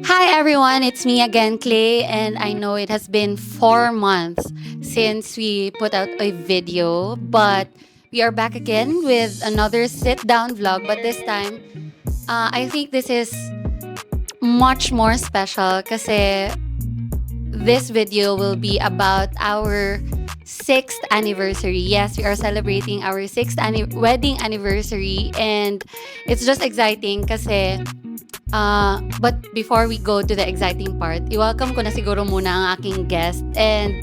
Hi everyone, it's me again, Clay, and I know it has been 4 months since we put out a video, but we are back again with another sit down vlog. But this time, I think this is much more special because this video will be about our sixth anniversary. Yes, we are celebrating our sixth wedding anniversary, and it's just exciting because but before we go to the exciting part, i-welcome ko na siguro muna ang aking guest. And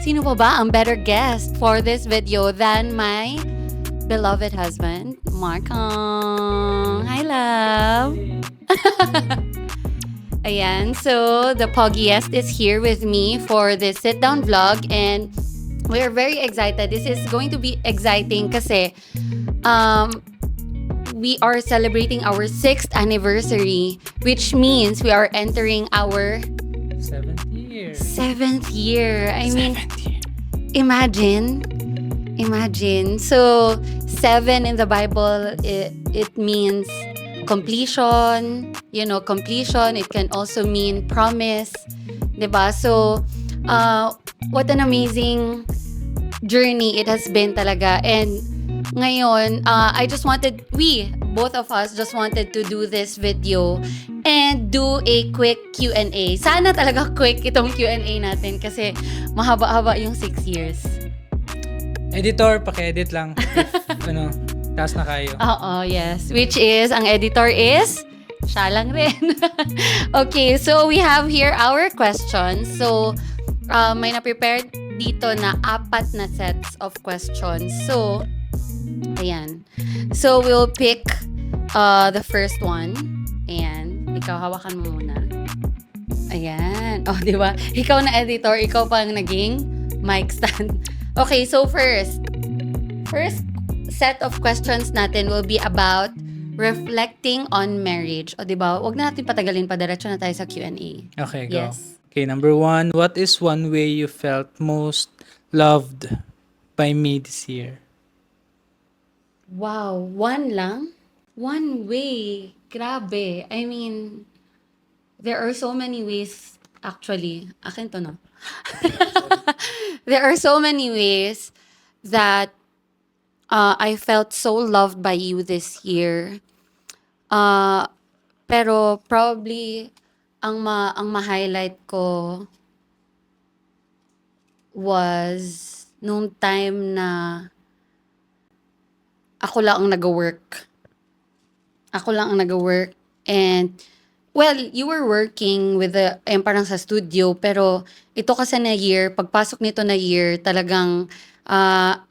sino pa ba ang better guest for this video than my beloved husband, Markong. Hi, love. Ayan, so the poggiest is here with me for this sit-down vlog and we're very excited. This is going to be exciting kasi we are celebrating our 6th anniversary, which means we are entering our 7th year. I mean, imagine. So, 7 in the Bible, it means completion. Completion. It can also mean promise. Diba? So, what an amazing journey it has been talaga. And ngayon, both of us just wanted to do this video and do a quick Q&A. Sana talaga quick itong Q&A natin kasi mahaba-haba yung 6 years. Editor, paki-edit lang. If, taas na kayo. Oo, yes. Which is, ang editor is, siya lang rin. Okay, so we have here our questions. So, may na-prepared dito na 4 na sets of questions. So, ayan. So, we'll pick the first one. Ayan. Ikaw, hawakan mo muna. Ayan. Oh, di ba? Ikaw na editor, ikaw pang naging mic stand. Okay, so first set of questions natin will be about reflecting on marriage. O, di ba? Huwag na natin patagalin pa. Diretso na tayo sa Q&A. Okay, go. Yes. Okay, number 1. What is one way you felt most loved by me this year? Wow, one lang? One way. Grabe. I mean, there are so many ways, actually. Akin to, no? There are so many ways that I felt so loved by you this year. Pero probably, ang ma-highlight ko was nung time na ako lang ang nag-work. And, well, you were working with parang sa studio, pero ito kasi na year, pagpasok nito na year, talagang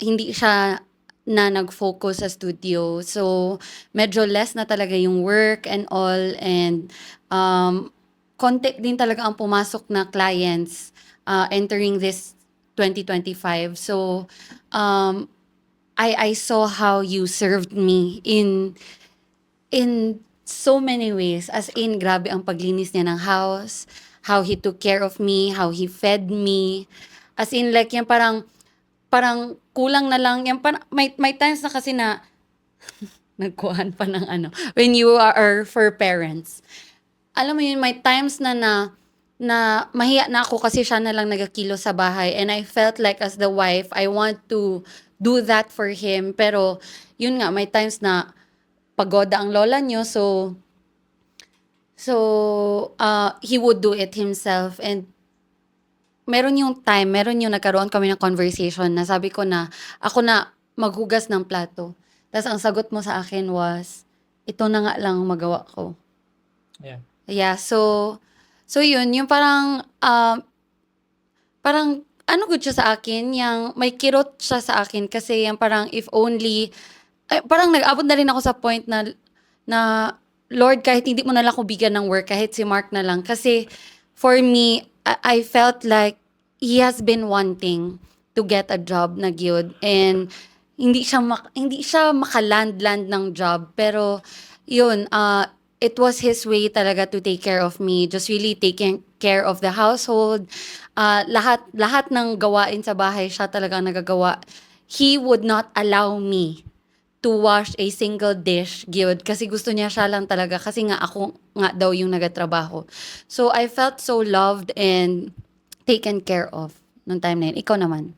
hindi siya na nag-focus sa studio. So, medyo less na talaga yung work and all. And, konti din talaga ang pumasok na clients entering this 2025. So, I saw how you served me in so many ways. As in, grabe ang paglinis niya ng house, how he took care of me, how he fed me. As in, like, yan parang kulang na lang. Yan may times na kasi na nagkuhan pa ng when you are for parents. Alam mo yun, may times na mahiya na ako kasi siya na lang nagakilo sa bahay. And I felt like as the wife, I want to do that for him. Pero, yun nga, may times na pagoda ang lola nyo. So he would do it himself. And meron yung nagkaroon kami ng conversation na sabi ko na, ako na maghugas ng plato. Tapos ang sagot mo sa akin was, ito na nga lang magawa ko. Yeah. Yeah, so yun, yung parang good siya sa akin, yung may kirot siya sa akin kasi yung parang if only, parang nag-abot na rin ako sa point na Lord, kahit hindi mo na lang ako bigyan ng work, kahit si Mark na lang. Kasi for me, I felt like he has been wanting to get a job na gyud and hindi siya makaland ng job, pero yun, it was his way talaga to take care of me, just really taking care of the household. Lahat ng gawain sa bahay siya talaga nagagawa. He would not allow me to wash a single dish gyud kasi gusto niya siya lang talaga kasi nga ako nga daw yung nagatrabaho. So I felt so loved and taken care of nung time na yun. Ikaw naman?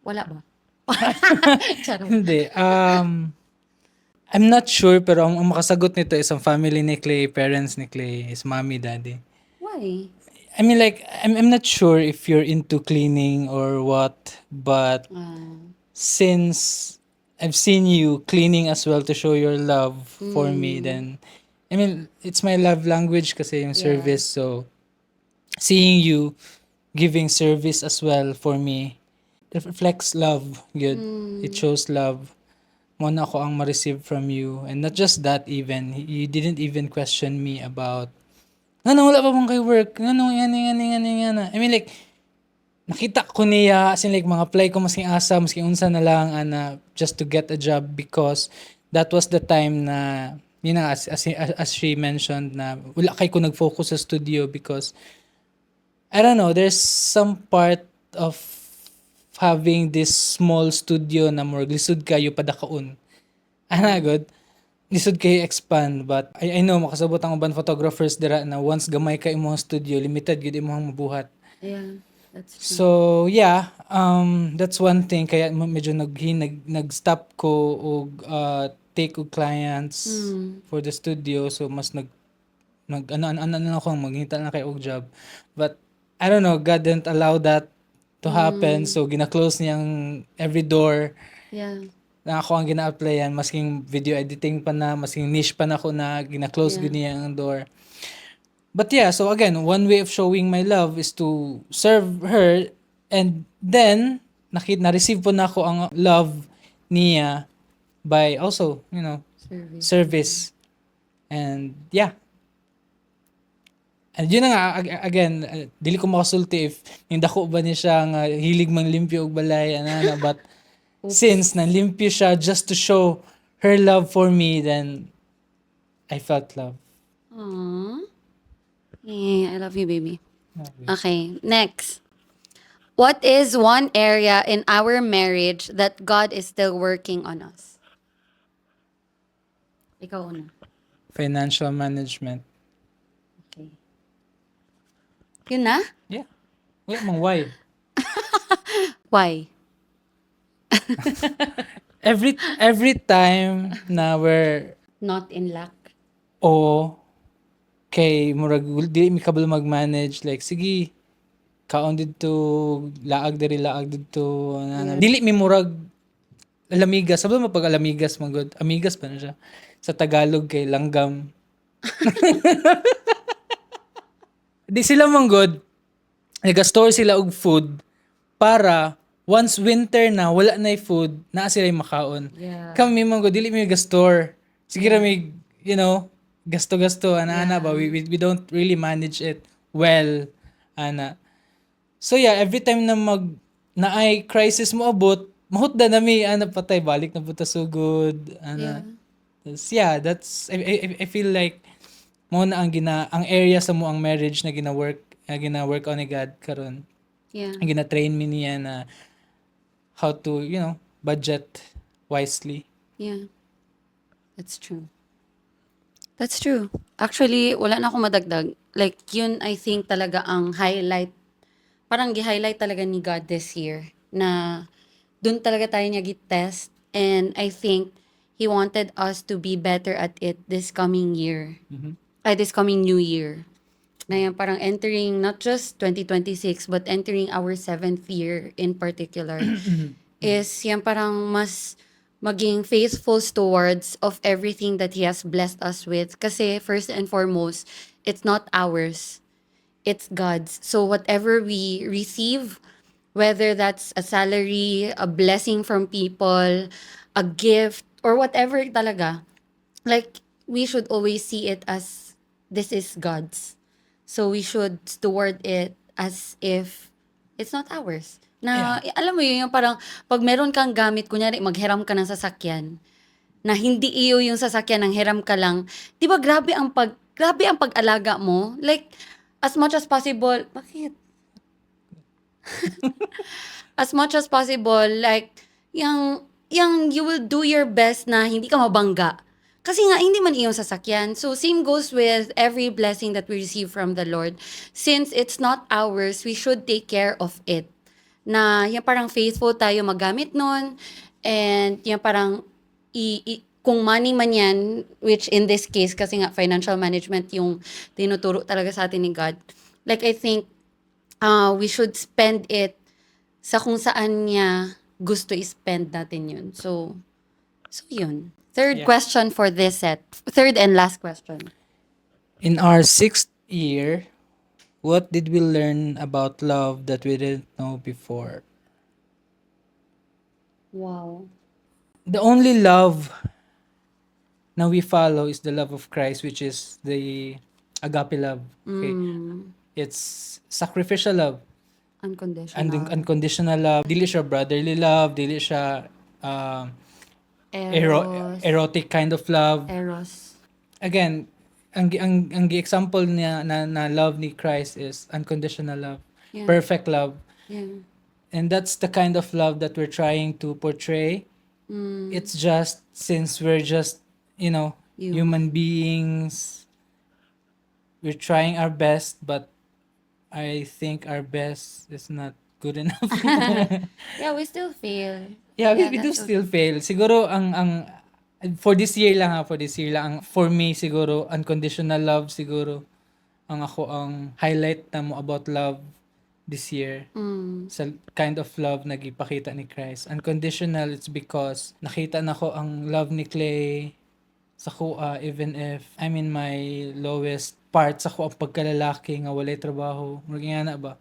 Wala ba? Charot. Hindi. I'm not sure, pero ang makasagot nito is ang family ni Clay, parents ni Clay, his mommy, daddy. Why? I mean, like, I'm not sure if you're into cleaning or what, but since I've seen you cleaning as well to show your love for me, then, I mean, it's my love language kasi yung Yeah. service, so seeing you giving service as well for me, it reflects love, good. It shows love. Mo na ako ang ma-receive from you. And not just that even, you didn't even question me about, ano, wala pa bang kay work? Ano, yan. I mean, like, nakita ko niya, as in, like, mga apply ko masking asa, masking unsa na lang, just to get a job because that was the time na, yun na, as she mentioned, na wala kay ko nag-focus sa studio because, I don't know, there's some part of having this small studio na more lisod kayo padakaon. Ana good. Lisod kayo expand, but I know makasabot ang uban photographers dira na once gamay ka imong studio, limited gid imong mabuhat. Yeah, that's true. So yeah, that's one thing kaya medyo nag-stop ko og take og clients for the studio, so mas nag ano na ako maghita na kay og job. But I don't know, God didn't allow that to happen, so gina-close niyang every door Yeah. na ako ang gina-applyan, masking video editing pa na, masking niche pa na ako na gina-close Yeah. gud niya ang door. But yeah, so again, one way of showing my love is to serve her, and then na-receive po na ako ang love niya by also, service. And yeah. And yun na nga, again, dili ko makasulti if yung dako ba niya siya nga hilig mang limpyo og balay, but since nanlimpyo siya just to show her love for me, then I felt love. Aww. Yeah, I love you, baby. Okay, next. What is one area in our marriage that God is still working on us? Ikaw una. Financial management. Okay. Yun na? Yeah. Wala mang why. Why? Every time na we're Not in luck. kay murag di mi kabalo mag-manage, like sige kaon didto laag didto dili mi murag alamigas, sabi mo pag alamigas magod, amigas pa na siya sa Tagalog kay langgam. Di sila manggod nag-store sila og food para once winter na wala na food na sila makaon. Yeah. Kami manggod dili mi ga-store, sige ra mi gasto ana ba, we don't really manage it well ana. So yeah, every time na naay crisis mo abot, mahutda na mi patay balik na buta sugod ana. Yeah, that's I feel like mo na ang area sa mo ang marriage na gina-work on ni God karon. Yeah. Ang gina-train mi niya na how to, budget wisely. Yeah. That's true. That's true. Actually, wala na akong madagdag. Like, yun, I think talaga ang highlight, parang gi-highlight talaga ni God this year, na dun talaga tayo niya git-test. And I think He wanted us to be better at it this coming year. This coming new year. Na yan, parang entering not just 2026, but entering our 7th year in particular. Is yan parang mas maging faithful stewards of everything that He has blessed us with. Kasi first and foremost, it's not ours. It's God's. So whatever we receive, whether that's a salary, a blessing from people, a gift, or whatever talaga, like, we should always see it as, this is God's. So we should steward it as if it's not ours. Na, alam mo yun, yung parang, pag meron kang gamit, kunyari, maghiram ka ng sasakyan, na hindi iyo yung sasakyan, ng hiram ka lang, di ba grabe ang pag-alaga mo? Like, as much as possible, bakit? As much as possible, like, yung you will do your best na hindi ka mabangga. Kasi nga, hindi man iyong sasakyan. So, same goes with every blessing that we receive from the Lord. Since it's not ours, we should take care of it. Na yung parang faithful tayo magamit nun. And yung parang, kung money man yan, which in this case, kasi nga financial management yung tinuturo talaga sa atin ni God. Like, I think, we should spend it sa kung saan niya gusto i-spend natin yun. So yun. Third Yeah. question for this set. Third and last question. In our 6th year, what did we learn about love that we didn't know before? Wow. The only love na we follow is the love of Christ, which is the agape love. Okay? It's sacrificial love. Unconditional. Unconditional love. Dili siya brotherly love, dili siya um, Eros. erotic kind of love. Eros. Again, ang example niya na love ni Christ is unconditional love, Yeah. perfect love. Yeah. And that's the kind of love that we're trying to portray. It's just since we're just, human beings, we're trying our best, but I think our best is not good enough. Yeah, we still fail. Yeah, we, Yeah, we do that's still fail. Siguro for this year lang, for me siguro unconditional love siguro ang highlight na mo about love this year. Sa kind of love na gipakita ni Christ. Unconditional, it's because nakita na ko ang love ni Clay sa kuha, even if I'm in my lowest part sa ko ang pagkalalaki nga walay trabaho. Murag nga na ba?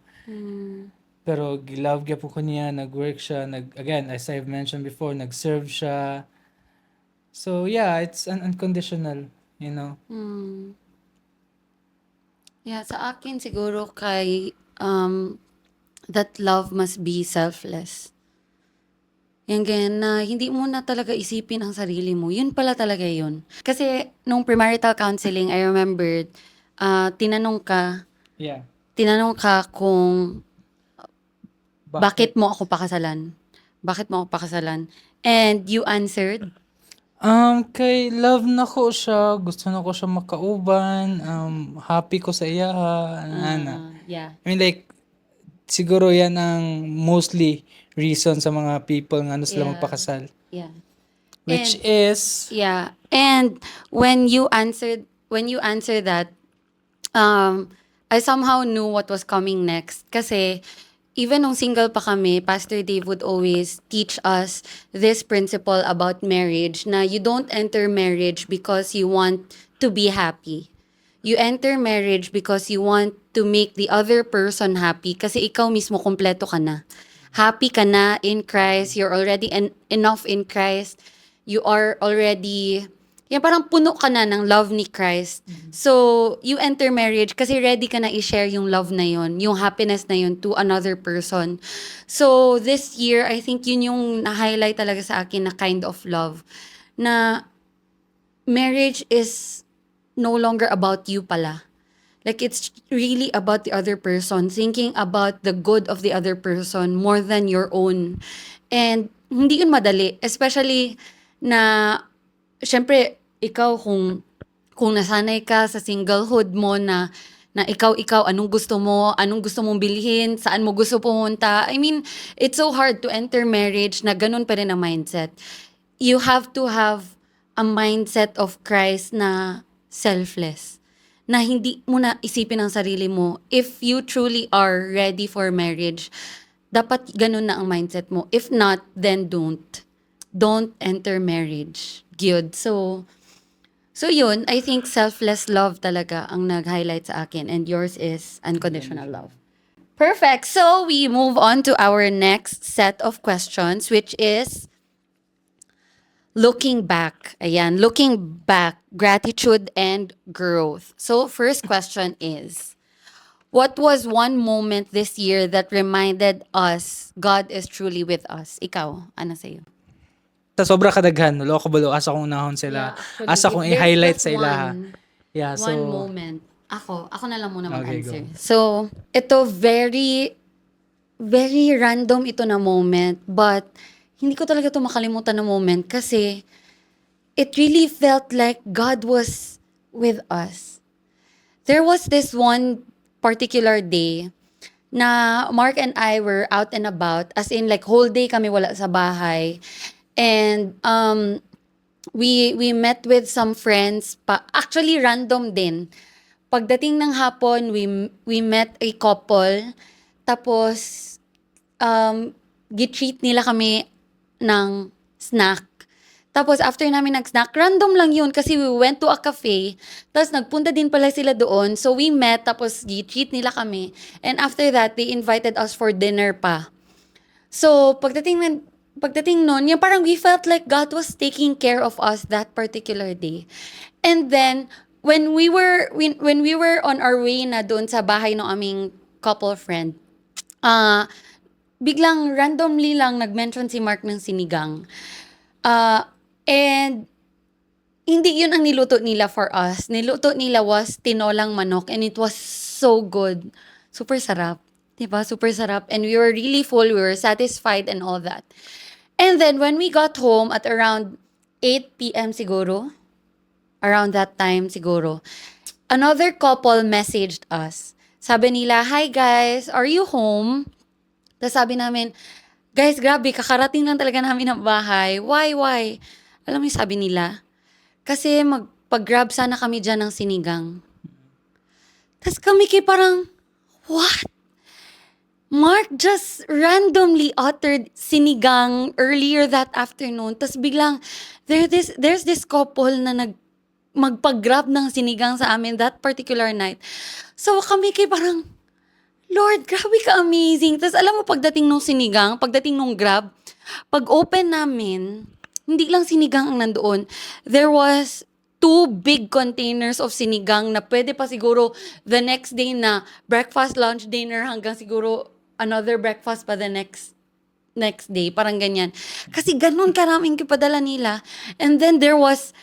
Pero gilove gyud po ko niya, nag-work siya, again, as I've mentioned before, nag-serve siya. So yeah, it's an unconditional, you know. Yeah, sa akin siguro kay that love must be selfless. Yan ganyan na hindi mo na talaga isipin ang sarili mo. Yun pala talaga yun. Kasi nung premarital counseling, I remembered, tinanong ka Yeah. kung bakit mo ako pakasalan? Bakit mo ako pakasalan? And you answered, Kay love na ko siya, gusto na ko siya makauban, happy ko sa iya, ana. yeah. I mean like, siguro yan ang mostly reason sa mga people nga ano sila Yeah. magpakasal. Yeah. Which And- is, Yeah. And when you answered that, I somehow knew what was coming next. Kasi even nung single pa kami, Pastor Dave would always teach us this principle about marriage na you don't enter marriage because you want to be happy. You enter marriage because you want to make the other person happy kasi ikaw mismo kompleto ka na. Happy ka na in Christ. You're already enough in Christ. You are already, yan parang puno ka na ng love ni Christ. So, you enter marriage kasi ready ka na i-share yung love na yun, yung happiness na yun to another person. So, this year, I think yun yung na-highlight talaga sa akin na kind of love. Na marriage is no longer about you pala. Like, it's really about the other person, thinking about the good of the other person more than your own. And hindi yun madali. Especially na, syempre, ikaw kung nasanay ka sa singlehood mo na ikaw, anong gusto mong bilhin, saan mo gusto pumunta. I mean, it's so hard to enter marriage na ganun pa rin ang mindset. You have to have a mindset of Christ na selfless. Na hindi mo na isipin ang sarili mo. If you truly are ready for marriage, dapat ganun na ang mindset mo. If not, then don't. Don't enter marriage. Good. So yun, I think selfless love talaga ang nag-highlight sa akin. And yours is unconditional love. Perfect. So we move on to our next set of questions, which is looking back. Ayan, looking back, gratitude and growth. So first question is, what was one moment this year that reminded us God is truly with us? Ikaw, ano sa'yo? sa sobra kadaghan, loko balo, asa kong unahon sila. actually, Asa kong if there's i-highlight just sa ilaha. Yeah, so, One moment. Ako na lang muna Okay, mag-answer. go. So, ito very, very random ito na moment. But, hindi ko talaga to makalimutan na moment kasi it really felt like God was with us. There was this one particular day na Mark and I were out and about, as in like whole day kami wala sa bahay. And we met with some friends pa, actually random din. Pagdating ng hapon, we met a couple. Tapos gitreat nila kami ng snack. Tapos after namin nag-snack, random lang yun kasi we went to a cafe. Tapos nagpunta din pala sila doon. So we met, tapos gitreat nila kami. And after that, they invited us for dinner pa. So pagdating nun, yung parang we felt like God was taking care of us that particular day. And then when we were on our way na doon sa bahay ng aming couple friend, biglang randomly lang nag-mention si Mark ng sinigang. And hindi yun ang niluto nila for us. Niluto nila was tinolang manok and it was so good. Super sarap. Diba? Super sarap. And we were really full. We were satisfied and all that. And then when we got home at around 8 p.m. siguro, around that time siguro, another couple messaged us. Sabi nila, "Hi guys, are you home?" Tapos sabi namin, "Guys, grabe, kakarating lang talaga namin ng bahay. Why? Alam mo yung sabi nila? Kasi magpag-grab sana kami dyan ng sinigang." Tapos kami parang, what? Mark just randomly uttered sinigang earlier that afternoon. Tapos biglang, there's this couple na magpag-grab ng sinigang sa amin that particular night. So kami parang, Lord, grabe ka amazing. Tapos alam mo, pagdating nung sinigang, pagdating nung grab, pag open namin, hindi lang sinigang ang nandoon. There was 2 big containers of sinigang na pwede pa siguro the next day na breakfast, lunch, dinner, hanggang siguro another breakfast pa the next day. Parang ganyan. Kasi ganun karaming ipadala nila. And then there was,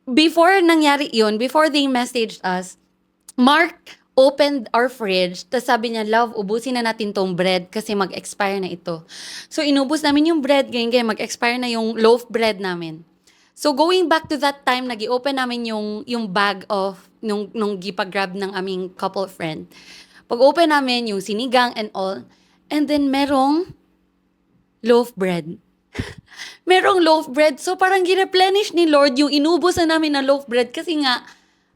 before nangyari yun, before they messaged us, Mark opened our fridge, tapos sabi niya, "Love, ubusin na natin tong bread kasi mag-expire na ito." So inubos namin yung bread, ganyan, mag-expire na yung loaf bread namin. So going back to that time, nag-i-open namin yung bag of nung gipag-grab ng aming couple friend. Pag-open namin yung sinigang and all, and then merong loaf bread. Merong loaf bread. So parang gireplenish ni Lord yung inubos na namin na loaf bread kasi nga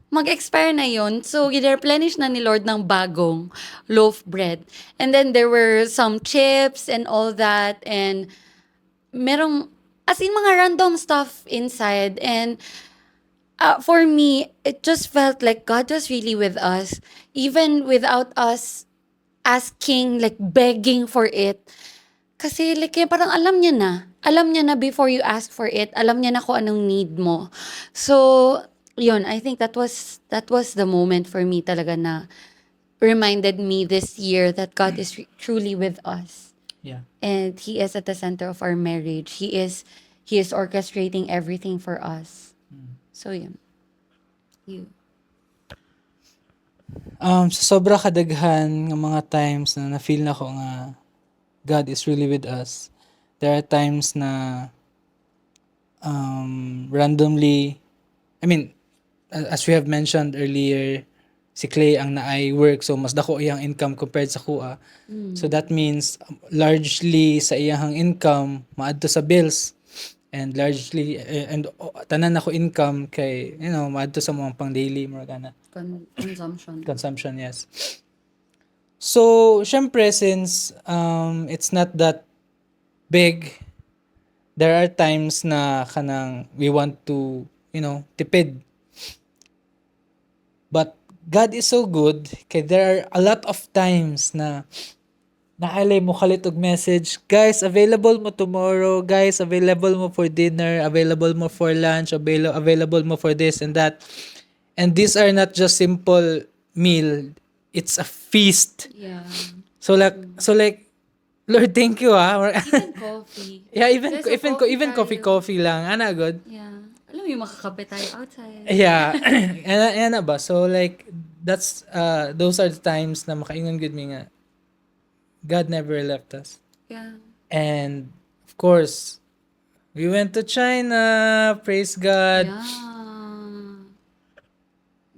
mag-expire na yon. So gireplenish na ni Lord ng bagong loaf bread. And then there were some chips and all that, and merong, as in mga random stuff inside. And for me, it just felt like God was really with us, even without us asking, like begging for it. Kasi like parang alam niya na. Alam niya na before you ask for it. Alam niya na kung anong need mo. So, yun, I think that was the moment for me talaga na reminded me this year that God is truly with us. Yeah. And He is at the center of our marriage. He is orchestrating everything for us. So, yun. You. Sa sobra kadaghan ng mga times na na-feel na ko nga God is really with us. There are times na randomly, I mean, as we have mentioned earlier, si Clay ang naay work, so mas dako iyang income compared sa kuha. So that means largely sa iyang income maadto sa bills, and largely tanan ako income kay maadto sa mga pang daily mga kana consumption, yes. So syempre, since it's not that big, there are times na kanang we want to tipid. But God is so good kay there are a lot of times na nahalay mo kalit og message, "Guys, available mo tomorrow. Guys, available mo for dinner. Available mo for lunch. Available mo for this and that." And these are not just simple meal. It's a feast. Yeah. So like, Lord, thank you Even coffee. Yeah, There's a coffee lang. Ana good. Yeah. Alam mo yung makakape tayo outside. Yeah. Ana ba? So like that's those are the times na makaingon gud mi nga God never left us. Yeah. And Of course, we went to China. Praise God. Yeah.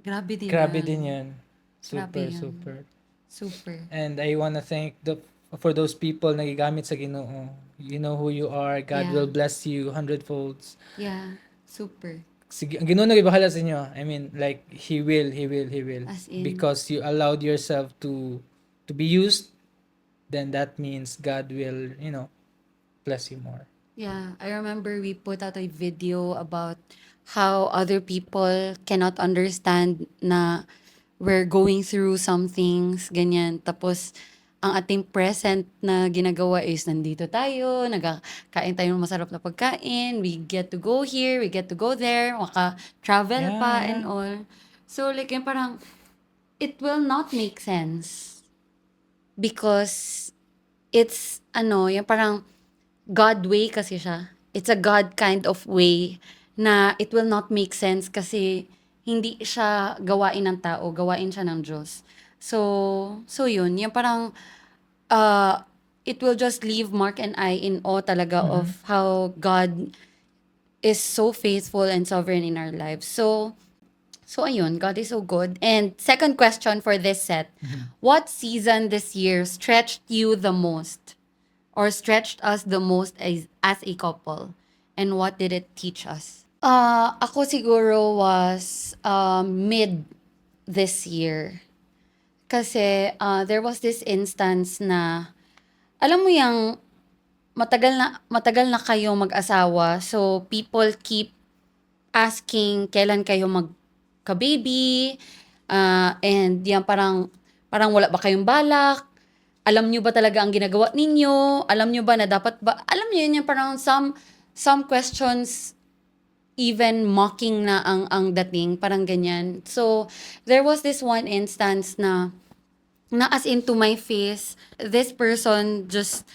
Grabe din Grabe yan. din yun. Grabe Super, yan. super. Super. And I wanna thank for those people na gigamit sa Ginoo. You know who you are. God Yeah. will bless you hundredfolds. Yeah. Super. Sige, ang Ginoo nagbahala sa inyo. I mean, like, He will. As in. Because you allowed yourself to be used, then that means God will, bless you more. Yeah, I remember we put out a video about how other people cannot understand na we're going through some things, ganyan. Tapos, ang ating present na ginagawa is nandito tayo, nagkakain tayo ng masarap na pagkain, we get to go here, we get to go there, maka-travel pa and Yeah. all. So, like, yung parang, it will not make sense because it's, yung parang, God way kasi siya. It's a God kind of way na it will not make sense kasi hindi siya gawain ng tao, gawain siya ng Diyos. So yun, yung parang uh, it will just leave Mark and I in awe talaga of how God is so faithful and sovereign in our lives. So ayun, God is so good. And second question for this set, what season this year stretched you the most? Or stretched us the most as a couple? And what did it teach us? Ako siguro was mid this year. Kasi there was this instance na, alam mo yung matagal na kayo mag-asawa, so people keep asking kailan kayo magka-baby, and yan parang wala ba kayong balak? Alam niyo ba talaga ang ginagawa ninyo? Alam niyo ba na dapat ba? Alam niyo yun, yung parang some questions even mocking na ang dating, parang ganyan. So, there was this one instance na as into my face, this person just,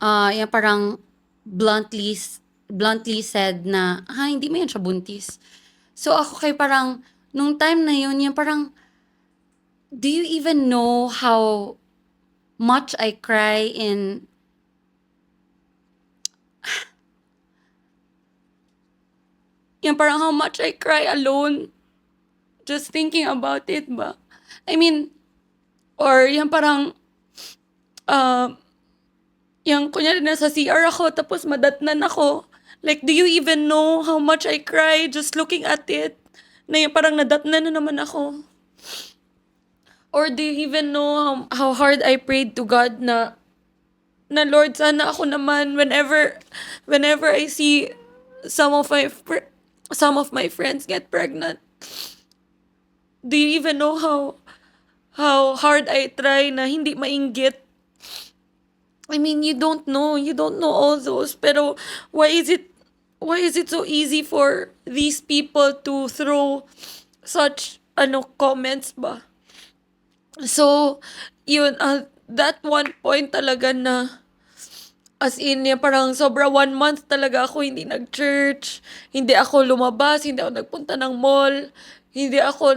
yung parang bluntly, bluntly said na, hindi mo yan siya buntis. So, ako kay parang, nung time na yun, yung parang, do you even know how much I cry in yung parang how much I cry alone just thinking about it ba? I mean, or yung parang yung kunyari nasa CR ako tapos madatnan ako. Like, do you even know how much I cry just looking at it? Na yung parang nadatnan na naman ako. Or do you even know how hard I prayed to God na Lord, sana ako naman whenever I see some of my friends get pregnant. Do you even know how hard I try na hindi mainggit? I mean, you don't know all those, pero why is it so easy for these people to throw such comments ba? So, yun, that one point talaga na, as in, yung parang sobra 1 month talaga ako hindi nag-church, hindi ako lumabas, hindi ako nagpunta ng mall, hindi ako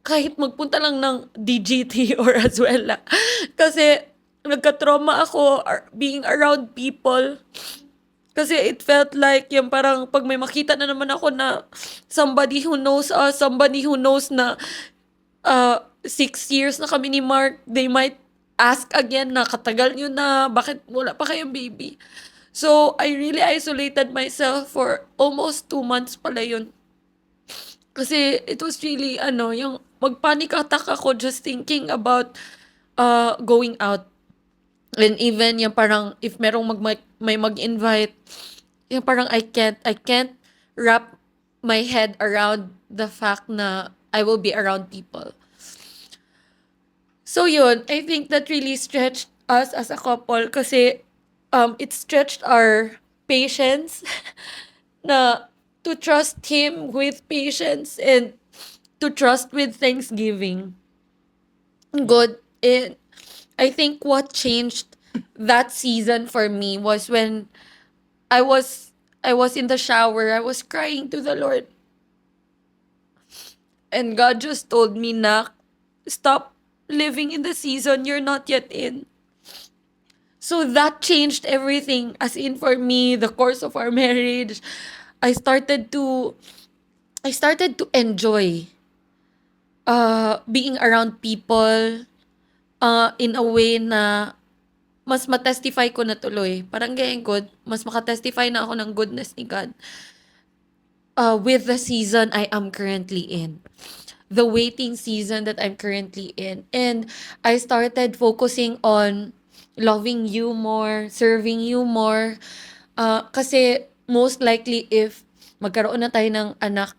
kahit magpunta lang ng DGT or Azuela. Kasi, nagka-trauma ako being around people. Kasi it felt like yung parang pag may makita na naman ako na somebody who knows us, somebody who knows na 6 years na kami ni Mark, they might ask again na katagal nyo na, bakit wala pa kayong baby? So, I really isolated myself for almost 2 months pala yun. Kasi it was really, yung mag-panic attack ako just thinking about going out. And even yung parang if merong may mag-invite, yung parang I can't wrap my head around the fact na I will be around people. So yun, I think that really stretched us as a couple kasi it stretched our patience na to trust him with patience and to trust with thanksgiving. Good. And I think what changed that season for me was when I was in the shower, I was crying to the Lord. And God just told me na stop living in the season you're not yet in. So that changed everything. As in, for me, the course of our marriage, I started to I started to enjoy being around people in a way na mas matestify ko na tuloy. Parang ganyan good, mas makatestify na ako ng goodness ni God with the season I am currently in. The waiting season that I'm currently in. And I started focusing on loving you more, serving you more. Kasi most likely if magkaroon na tayo ng anak,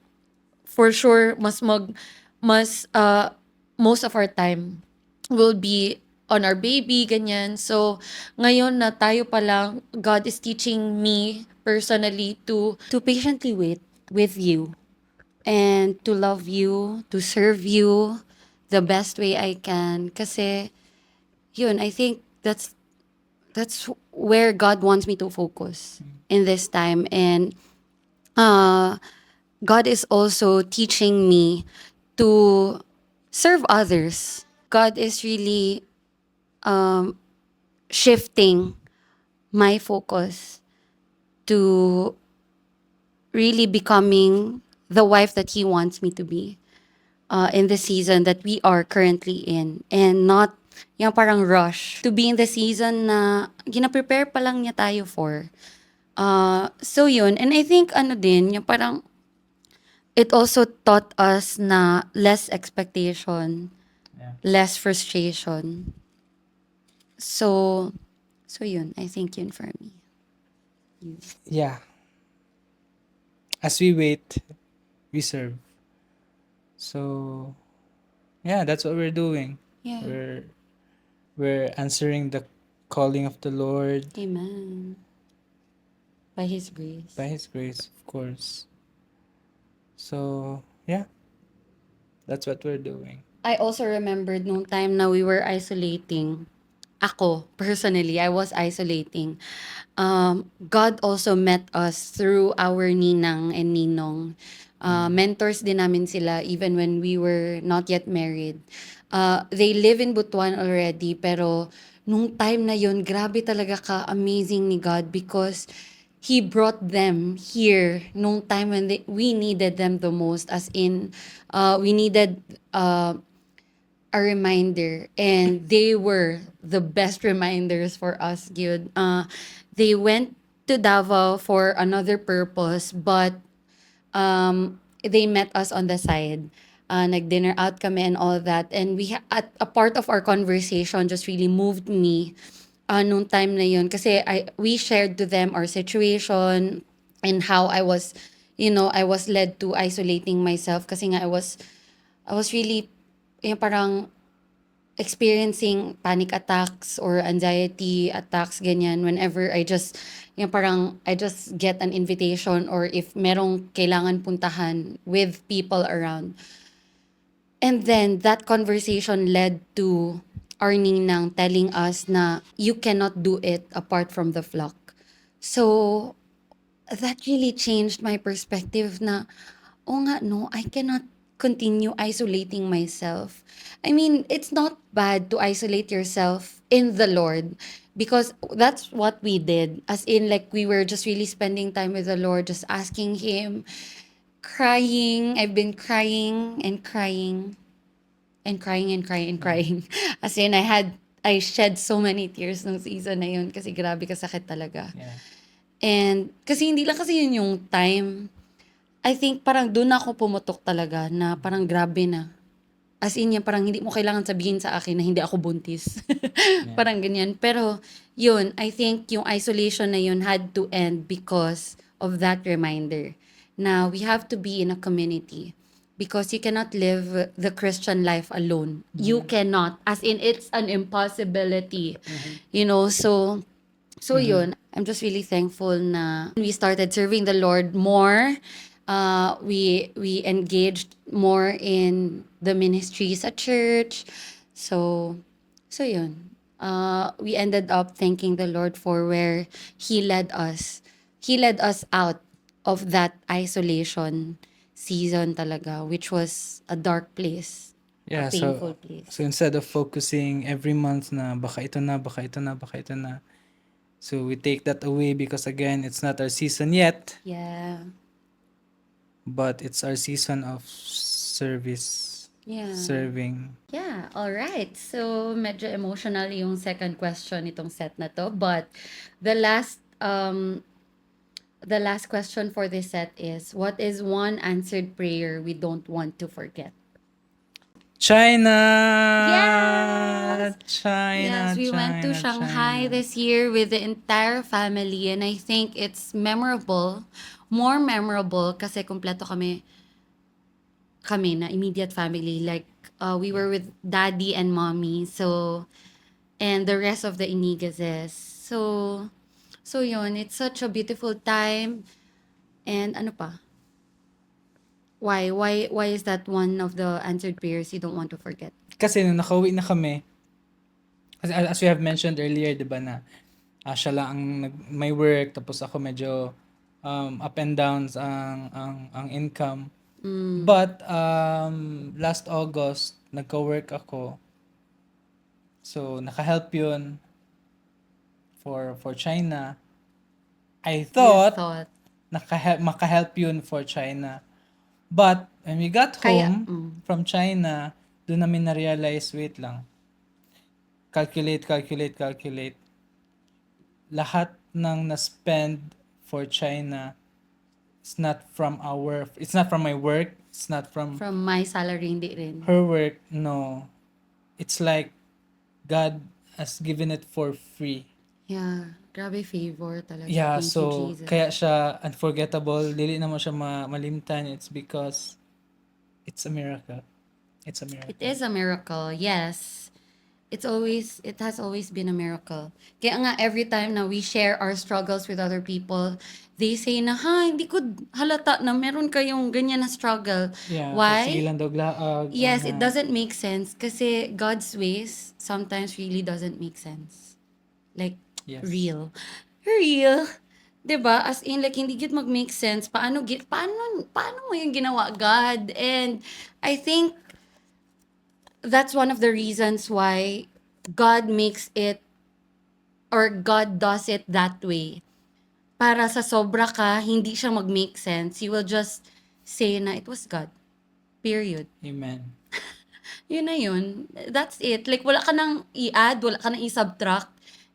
for sure most of our time will be on our baby, ganyan. So ngayon na tayo pa lang, God is teaching me personally to patiently wait with you and to love you, to serve you the best way I can. Kasi yun, I think that's where God wants me to focus in this time. And uh God is also teaching me to serve others. God is really shifting my focus to really becoming the wife that He wants me to be in the season that we are currently in. And not yung parang rush to be in the season na gina-prepare pa lang niya tayo for. So yun. And I think ano din, yung parang it also taught us na less expectation, Yeah. less frustration. So yun. I think yun for me. Yeah. As we wait, we serve. So, yeah, that's what we're doing. Yeah. We're answering the calling of the Lord Amen. By His grace. by His grace, of course. So, yeah, that's what we're doing. I also remembered nung time na we were isolating. Ako, personally, I was isolating. God also met us through our ninang and ninong. Mentors din namin sila even when we were not yet married. They live in Butuan already, pero nung time na yun, grabe talaga ka-amazing ni God because He brought them here nung time when we needed them the most. As in, we needed a reminder, and they were the best reminders for us, Gyud. They went to Davao for another purpose, but they met us on the side. Nag-dinner out kami and all that. And at a part of our conversation just really moved me nung time na yun. Kasi we shared to them our situation and how I was led to isolating myself kasi nga I was really yung parang experiencing panic attacks or anxiety attacks ganyan whenever I just get an invitation or if merong kailangan puntahan with people around. And then that conversation led to our ninang telling us na you cannot do it apart from the flock. So that really changed my perspective na, oh nga no, I cannot continue isolating myself. I mean, it's not bad to isolate yourself in the Lord because that's what we did. As in, like, we were just really spending time with the Lord, just asking Him, crying. I've been crying and crying and crying and crying and crying. As in, I shed so many tears nung season na yun kasi grabe kasakit talaga. Yeah. And kasi hindi lang kasi yun yung time. I think parang doon ako pumutok talaga na parang grabe na. As in yan, parang hindi mo kailangan sabihin sa akin na hindi ako buntis. Parang ganyan. Pero yun, I think yung isolation na yun had to end because of that reminder. Na we have to be in a community. Because you cannot live the Christian life alone. You cannot. As in, it's an impossibility. You know, so yun, I'm just really thankful na we started serving the Lord more. We engaged more in the ministries at church. So yun. We ended up thanking the Lord for where He led us. He led us out of that isolation season talaga, which was a dark place, Yeah, a painful place. so instead of focusing every month na baka ito na, baka ito na, baka ito na, So we take that away because again, it's not our season yet, Yeah. but it's our season of service, Yeah. serving. Yeah, all right. So medyo emotional yung second question itong set na to, but the last question for this set is, what is one answered prayer we don't want to forget? China! Yes! China, Yes, we went to China, Shanghai China. this year with the entire family, and I think it's memorable, more memorable kasi kumpleto kami na immediate family. Like, we were with daddy and mommy, so, and the rest of the Inigazes. So yun, it's such a beautiful time. And ano pa? Why is that one of the answered prayers you don't want to forget? Kasi nung nakauwi na kami, as we have mentioned earlier, di ba na siya lang ang may work, tapos ako medyo up and downs ang income. But last August, nagka-work ako. So, naka-help yun for China. I You thought thought. maka-help yun for China. But, when we got Kaya, home from China, doon namin na-realize, wait lang, calculate. Lahat ng na-spend for China, it's not from my work, it's not from from my salary, hindi rin. her work, no. It's like God has given it for free. Yeah, grabe favor talaga. Yeah, Thank you, so Jesus. kaya siya unforgettable. Dili na mo siya malimtan. It's because it's a miracle. It's a miracle. It is a miracle, yes. It has always been a miracle. Kaya nga, every time na we share our struggles with other people, they say na, hindi ko halata na meron kayong ganyan na struggle. Yeah, Why? sige lang daw laag. Yes, it doesn't make sense kasi God's ways sometimes really doesn't make sense. Like, Yes. real. 'Di ba? As in, like, hindi gid mag-make sense. Paano mo yung ginawa, God? And I think that's one of the reasons why God makes it, or God does it that way. Para sa sobra ka, hindi siya mag-make sense. You will just say na it was God. Period. Amen. Yun na yun. That's it. Like, wala ka nang i-add, wala ka nang i-subtract.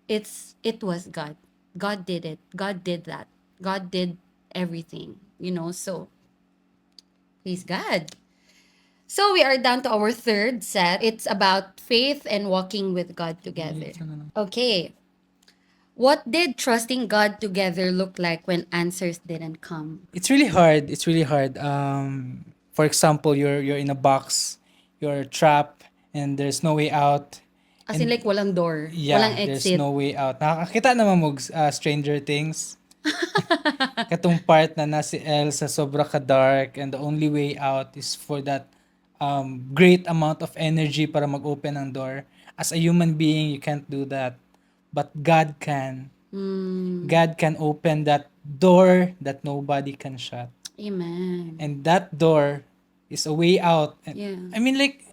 It was God. God did it. God did that. God did everything. So, praise God. So, we are down to our third set. It's about faith and walking with God together. Okay. What did trusting God together look like when answers didn't come? It's really hard. For example, you're in a box, you're trapped, and there's no way out. As in, like, walang door. Yeah, Walang there's exit. no way out. Nakakakita naman mo Stranger Things. Katong part na si Elsa sobra ka dark and the only way out is for that great amount of energy para mag-open ng door. As a human being, you can't do that. But God can. God can open that door that nobody can shut. Amen. And that door is a way out. And, Yeah. I mean, like,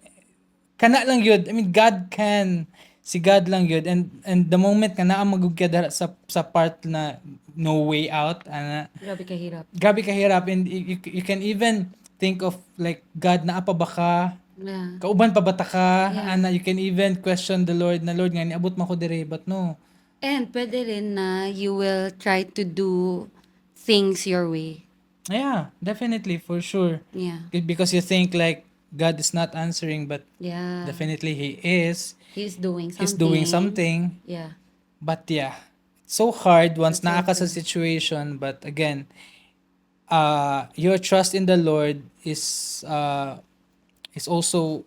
kana lang yun. I mean, God can. Si God lang yun. And the moment ka naa magugkada sa part na no way out, Grabe kahirap. grabe kahirap. And you can even think of, like, God, naa pa ba ka? Yeah. Kauban pa bata ka? Yeah. You can even question the Lord na, Lord, nga, niabot mo ko dire. But no. And pwede rin na you will try to do things your way. Yeah, definitely, for sure. Yeah. Because you think, like, God is not answering, but Yeah. definitely He is. He's doing something. He's doing something. Yeah. But yeah, it's so hard once That's so naa ka sa true. situation. But again, your trust in the Lord is also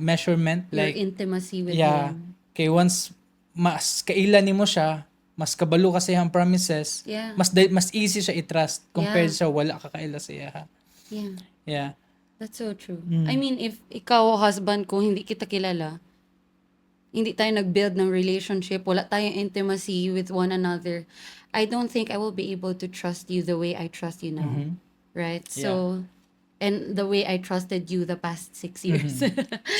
measurement. Your Like, intimacy with yeah, Him. kay once mas kailan nimo siya, mas kabalo kasi ang promises, Yeah. mas easy siya i-trust compared Yeah. sa wala ka kaila siya. Yeah. Yeah. That's so true. Mm. I mean, if ikaw, husband ko, hindi kita kilala, hindi tayo nag-build ng relationship, wala tayong intimacy with one another, I don't think I will be able to trust you the way I trust you now. Right? So, and the way I trusted you the past 6 years.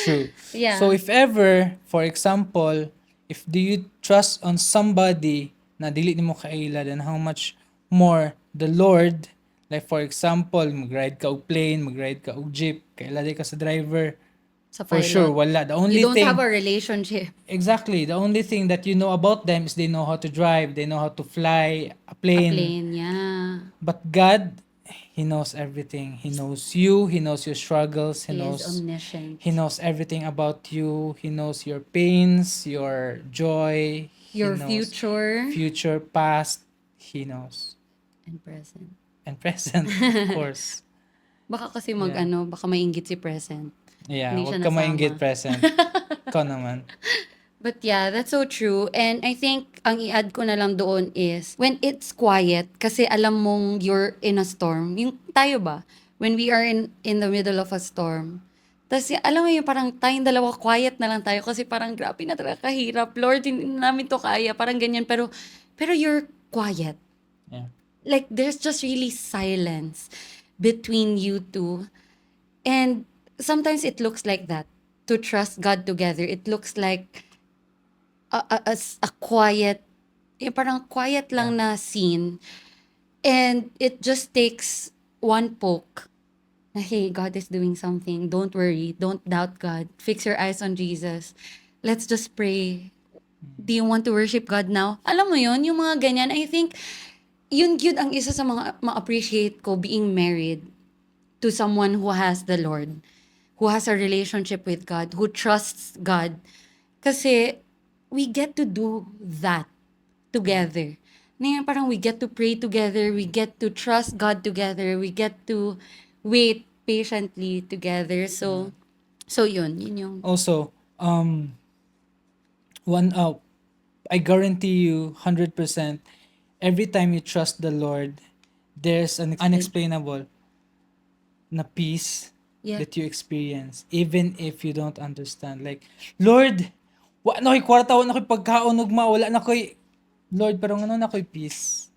True. Yeah. So if ever, for example, if do you trust on somebody na dili nimo kaila, then how much more the Lord, like for example, mag-ride ka og plane, mag-ride ka og jeep, kaila di ka sa driver, Sa for sure pilot. wala. The You only don't thing, have a relationship. exactly, the only thing that you know about them is they know how to drive, they know how to fly a A plane. plane, yeah. But God, He knows everything. He knows you. He knows your struggles. He is omniscient. He knows everything about you. He knows your pains, your joy. He Your knows future future, past. He knows. and present. And present, of course. Baka kasi Yeah. baka mainggit si present. Yeah, Hindi siya wag ka mainggit, nasama. present. Ikaw naman. But yeah, that's so true. And I think ang i-add ko na lang doon is when it's quiet, kasi alam mong you're in a storm. Yung tayo ba? When we are in the middle of a storm. Tapos alam mo yung parang tayong dalawa quiet na lang tayo kasi parang grabe na talaga kahirap. Lord, hindi namin to kaya. Parang ganyan. Pero you're quiet. Yeah. Like there's just really silence between you two. And sometimes it looks like that. To trust God together, it looks like a quiet, parang quiet lang na scene. And it just takes one poke na, hey, God is doing something. Don't worry. Don't doubt God. Fix your eyes on Jesus. Let's just pray. Do you want to worship God now? Alam mo yun, yung mga ganyan, I think, yun ang isa sa mga ma-appreciate ko being married to someone who has the Lord, who has a relationship with God, who trusts God. Kasi we get to do that together. Na yan, parang we get to pray together, we get to trust God together, we get to wait patiently together. So yun yung Also, I guarantee you 100%, every time you trust the Lord, there's an unexplainable na peace Yeah. that you experience, even if you don't understand. Like, Lord, wa na ko'y kwarta, wa na ko'y pagkaon, ugma, wala na ko'y, Lord, pero ano na ko'y peace?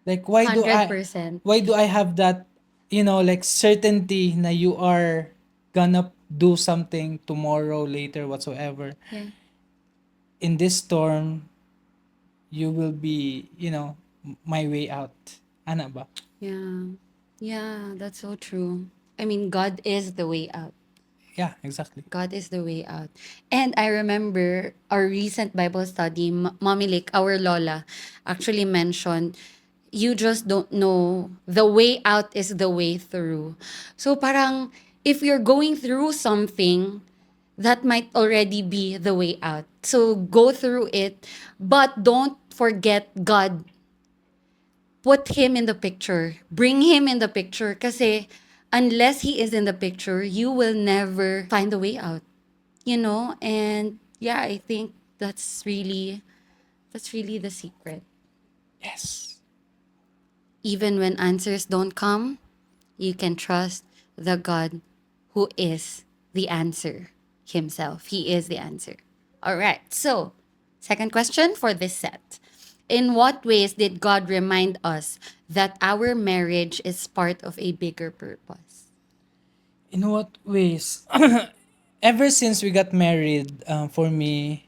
Like, why do 100%. I have that, like certainty na you are gonna do something tomorrow, later, whatsoever. Yeah. In this storm, you will be, my way out. Ana ba? Yeah. Yeah, that's so true. I mean, God is the way out. Yeah, exactly. God is the way out. And I remember our recent Bible study, Mommy Lake, our Lola, actually mentioned, you just don't know, the way out is the way through. So parang, if you're going through something, that might already be the way out. So go through it, but don't forget God. Put Him in the picture. Bring Him in the picture. Kasi unless He is in the picture, you will never find a way out. And yeah, I think that's really the secret. Yes. Even when answers don't come, you can trust the God who is the answer Himself. He is the answer. All right. So, second question for this set. In what ways did God remind us that our marriage is part of a bigger purpose? In what ways? Ever since we got married, for me,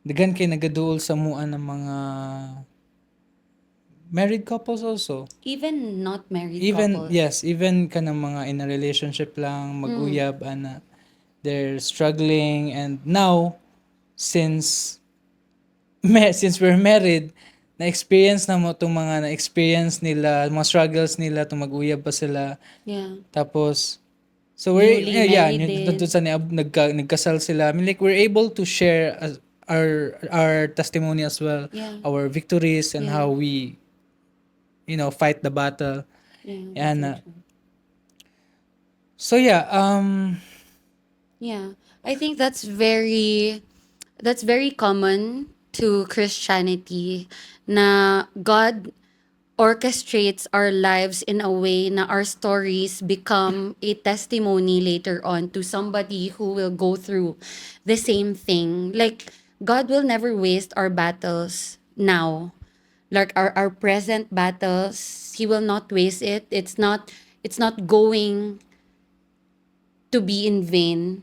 dagan kay nagaduol sa mua ng mga married couples also. Even not married Even, couples. yes, even ka ng mga in a relationship lang, mag-uyab, ana, they're struggling, and now, since we're married, na-experience na mo itong mga na-experience nila, mga struggles nila, itong mag-uyab pa sila. Yeah. Tapos, so we're, Newly married din. doon sa nagkasal sila. I mean, like, we're able to share our testimony as well, Yeah. our victories, and Yeah. how we, fight the battle. Yeah. Yan so na. true. So yeah, Yeah. I think that's very common to Christianity na God orchestrates our lives in a way na our stories become a testimony later on to somebody who will go through the same thing. Like God will never waste our battles now. Like our present battles, He will not waste it. It's not going to be in vain.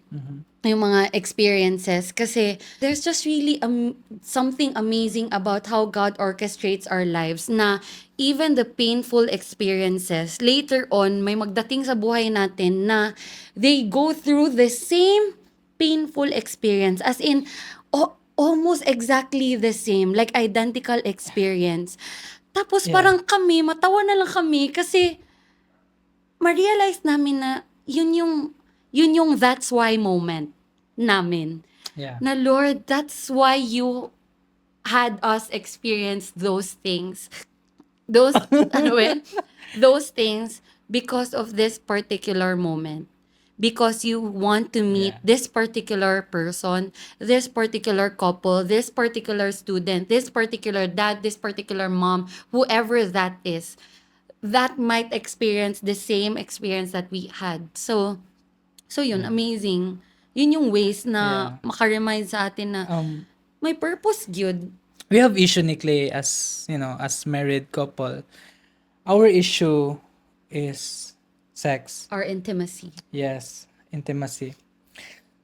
yung mga experiences kasi there's just really something amazing about how God orchestrates our lives na even the painful experiences later on may magdating sa buhay natin na they go through the same painful experience as in almost exactly the same, like identical experience. Tapos Yeah. parang kami matawa na lang kami kasi ma-realize namin na yun yung that's why moment namin. Yeah. Na Lord, that's why you had us experience those things. Those, ano yun? Those things because of this particular moment. Because you want to meet Yeah. this particular person, this particular couple, this particular student, this particular dad, this particular mom, whoever that is, that might experience the same experience that we had. So yun, Yeah. amazing. Yun yung ways na Yeah. makaremind sa atin na may purpose yun. We have issue ni Clay as, as married couple. Our issue is sex. Our intimacy. Yes, intimacy.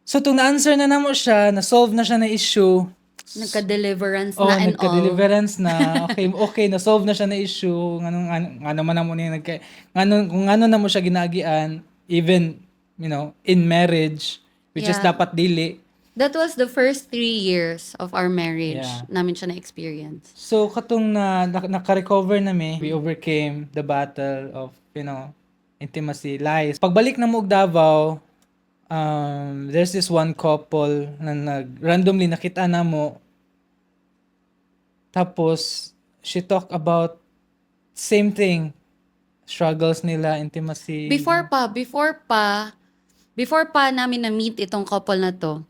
So, tung na-answer na namo siya, na-solve na siya na issue. Nagka-deliverance Oh, na and all. nagka-deliverance na. Okay, na-solve na siya na issue. Ngano man namo ni kung ano na mo siya ginagian, even, in marriage, which is Yeah. dapat dili. That was the first 3 years of our marriage Yeah. namin siya na-experience. So, katong naka-recover na we overcame the battle of, intimacy, lies. Pagbalik na mo og Davao, there's this one couple na randomly nakita na mo. Tapos, she talked about same thing. Struggles nila, intimacy. Before pa namin na-meet itong couple na to,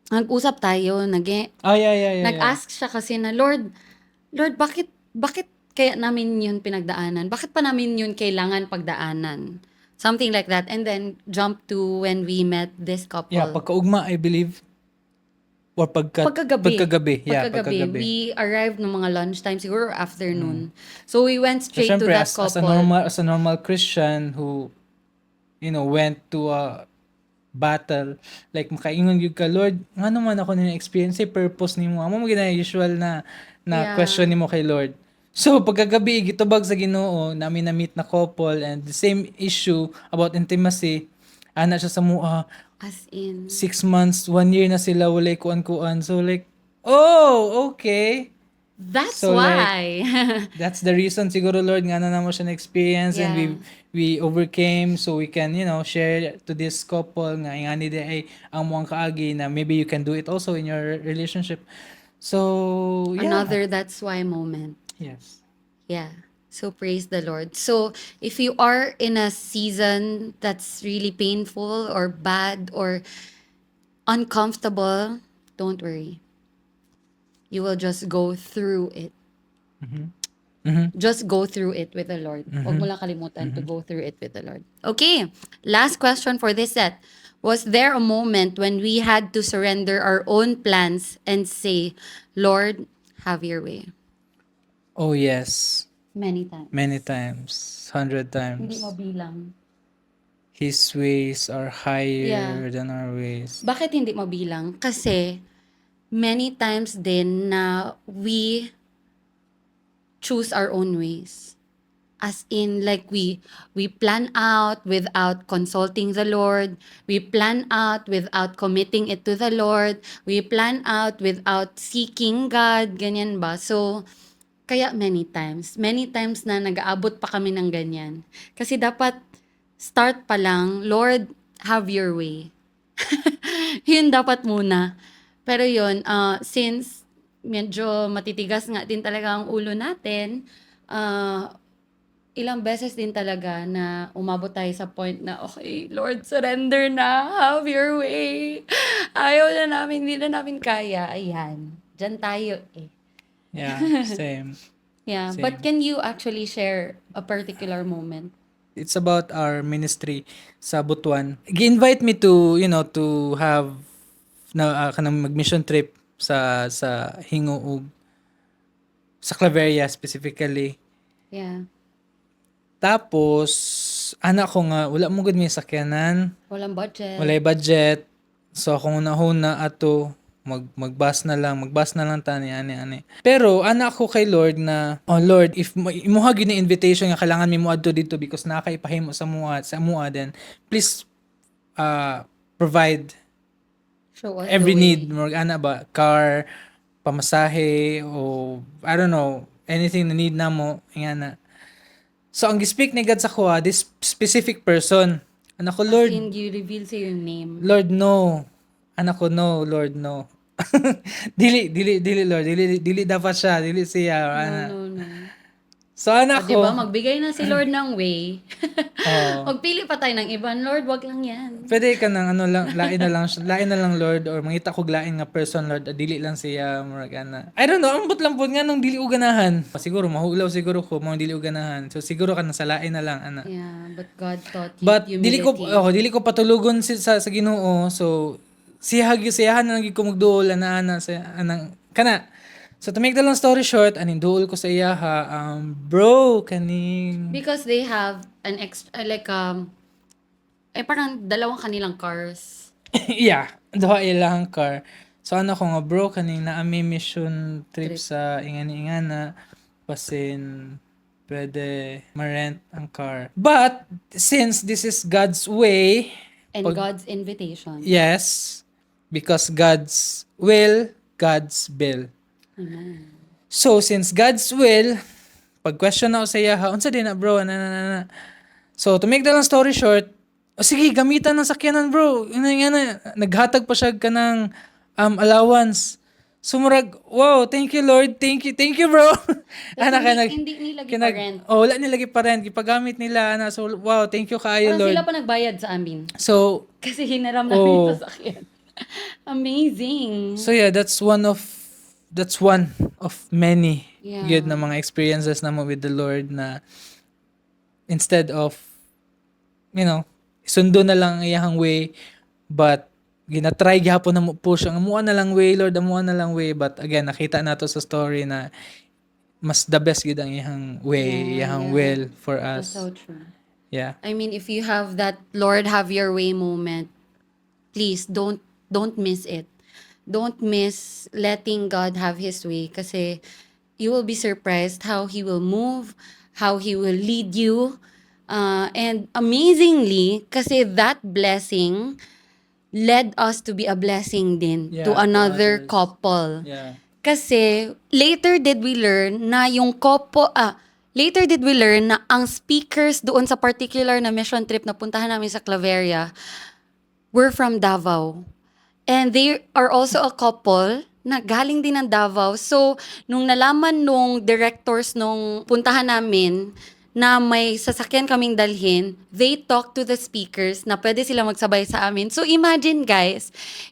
nag-usap tayo, Yeah. nag-ask siya kasi na, Lord, bakit kaya namin yun pinagdaanan? Bakit pa namin yun kailangan pagdaanan? Something like that. And then, jump to when we met this couple. Yeah, pagkaugma, I believe. Or Pagkagabi. Yeah, Pagkagabi. pagkagabi. We arrived no mga lunchtime, siguro afternoon. So, we went So, straight to syempre, that as couple. a normal Christian who, went to a battle, like, makaingon yun ka, Lord, nga naman ako experience purpose ni mo. Amo mo gina usual na Yeah. question ni mo kay Lord. So, pagkagabi, gitubag sa Ginoo, namin na-meet na couple, and the same issue about intimacy, ana siya sa mua, As in. 6 months, 1 year na sila, walay kuan-kuan. So, like, oh, okay. That's So, why. That's the reason siguro, Lord, nga na mo siya na-experience and Yeah. we overcame so we can, share to this couple nga ingani di ay ang muang kaagi na maybe you can do it also in your relationship. So, yeah. Another that's why moment. Yes. Yeah. So praise the Lord. So if you are in a season that's really painful or bad or uncomfortable, don't worry. You will just go through it. Just go through it with the Lord. Huwag mo lang kalimutan to go through it with the Lord. Okay. Last question for this set. Was there a moment when we had to surrender our own plans and say, Lord, have your way? Oh, yes. Many times. Many times. 100 Hindi times. mabilang. His ways are higher Yeah. than our ways. Bakit hindi mabilang? Kasi many times din na we choose our own ways. As in, like, we plan out without consulting the Lord. We plan out without committing it to the Lord. We plan out without seeking God. Ganyan ba? So, kaya many times na nag-aabot pa kami ng ganyan. Kasi dapat start pa lang, Lord, have your way. Yun dapat muna. Pero yun, since medyo matitigas nga din talaga ang ulo natin, ilang beses din talaga na umabot tayo sa point na, okay, Lord, surrender na, have your way. Ayaw na namin, hindi na namin kaya. Ayan, dyan tayo eh. Yeah, same. Yeah, Same. but can you actually share a particular moment? It's about our ministry sa Butuan. Gi-invite me to, to have kanang mag-mission trip sa Hingoog, sa Claveria specifically. Yeah, Tapos, anak ko nga, wala mo gud may sakyanan, walang budget. walay budget. So akong unahuna ato magbas na lang tani ani. Pero ana ako kay Lord na, oh Lord, if imuha gyud ni invitation nga kailangan mi moadto dito because nakaipahimo sa mua then please provide Show us every the way. need mo ana ba car, pamasahe o I don't know, anything na need namo ingana. So ang gi-speak ni God sa kuha this specific person. Anak ko, As Lord, in, you reveal sa yung name. Lord, no. Anak ko, no, Lord, no. dili, Lord. Dili dapat siya. Dili siya. Ana. No. So, anak O, diba, ko, magbigay na si Lord ng way. oh, Magpili pa tayo ng iban. Lord, wag lang yan. pwede ka ng lain na lang, Lord, or mangita ko lain nga person, Lord, dili lang siya, murag ana. I don't know, ambot lang po nga nung dili uganahan. Siguro, mahulaw siguro ko, mga dili uganahan. So, siguro ka na sa lain na lang, ana. Yeah, but God taught you But humility. dili ko patulugon sa Ginoo. So siyahan na lagi ko magduol ana sa anang kana. So to make the long story short, aning duol ko sa iyaha bro kaning Because they have an extra, like, parang dalawang kanilang cars. yeah, duha ilang car. So ano ko nga bro kaning naa may mission trip sa ingani-ingana pasin pwede ma-rent ang car. But since this is God's way, And Pag- God's invitation. yes, because God's will, God's bill. Amen. So, since God's will, pag-question na ako sa iya, unsa din na bro, na. So, to make the long story short, sige, gamitan ng sakyanan bro. Naghatag pa siya ka ng allowance. Sumurag, wow, thank you Lord, thank you bro. Hindi nila giparent. Wala nila giparent, gipagamit nila, so wow, thank you kaayo Parang Lord. sila pa nagbayad sa amin. So, Kasi hinaram namin Oh. ito sa akin. Amazing. So yeah, that's one of many Yeah. good na mga experiences na mo with the Lord na instead of sundo na lang ang iyang way but ginatry gyapon na mo push ang amuan na lang way Lord, amuan na lang way but again nakita nato sa story na mas the best gid ang iyang way, iyang will for That's us. so true. Yeah. I mean, if you have that Lord have your way moment, please don't miss it. Don't miss letting God have his way kasi you will be surprised how he will move, how he will lead you. And amazingly, kasi that blessing led us to be a blessing din Yeah, to to another others. couple. Yeah. Kasi later did we learn na ang speakers doon sa particular na mission trip na puntahan namin sa Claveria were from Davao. And they are also a couple na galing din ng Davao. So, nung nalaman nung directors nung puntahan namin na may sasakyan kaming dalhin, they talked to the speakers na pwede sila magsabay sa amin. So, imagine guys,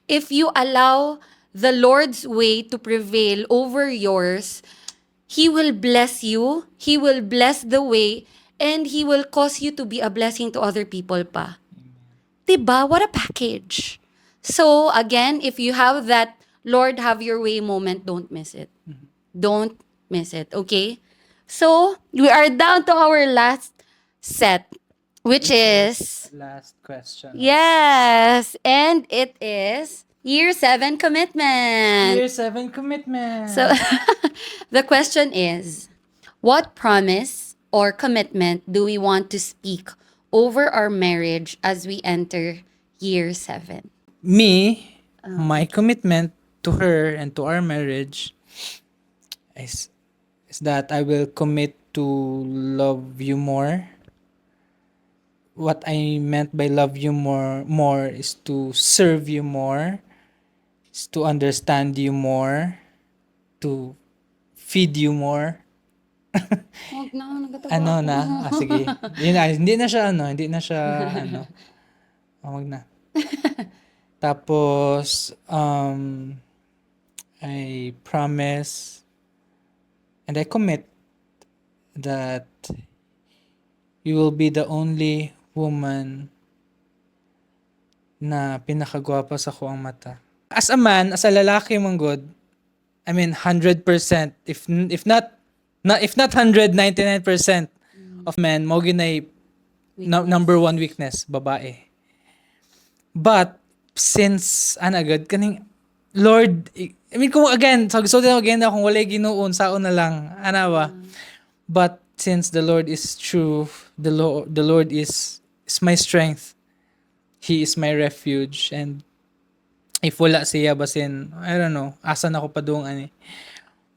if you allow the Lord's way to prevail over yours, He will bless you, He will bless the way, and He will cause you to be a blessing to other people pa. Diba? What a package. So, again, if you have that Lord have your way moment, don't miss it. Don't miss it, okay? So, we are down to our last set, which is, Last question. yes, and it is Year 7 commitment. Year 7 commitment. So, the question is, what promise or commitment do we want to speak over our marriage as we enter Year 7? My commitment to her and to our marriage is that I will commit to love you more. What I meant by love you more is to serve you more, is to understand you more, to feed you more. Huwag na, nagatawa Ano ako. na? Sige. Hindi na siya wag na. Tapos, I promise and I commit that you will be the only woman na pinakagwapa sa kuang mata. As a man, as a lalaki mong good, I mean 100%, if not 199% of men mo ginay number one weakness, babae. But since agad kaning Lord, I mean kung again, so gusto din again kung walay Ginoon saon na lang ana ba. But since the Lord is true, the Lord is my strength. He is my refuge, and if wala siya basin, I don't know, asan ako padung ani.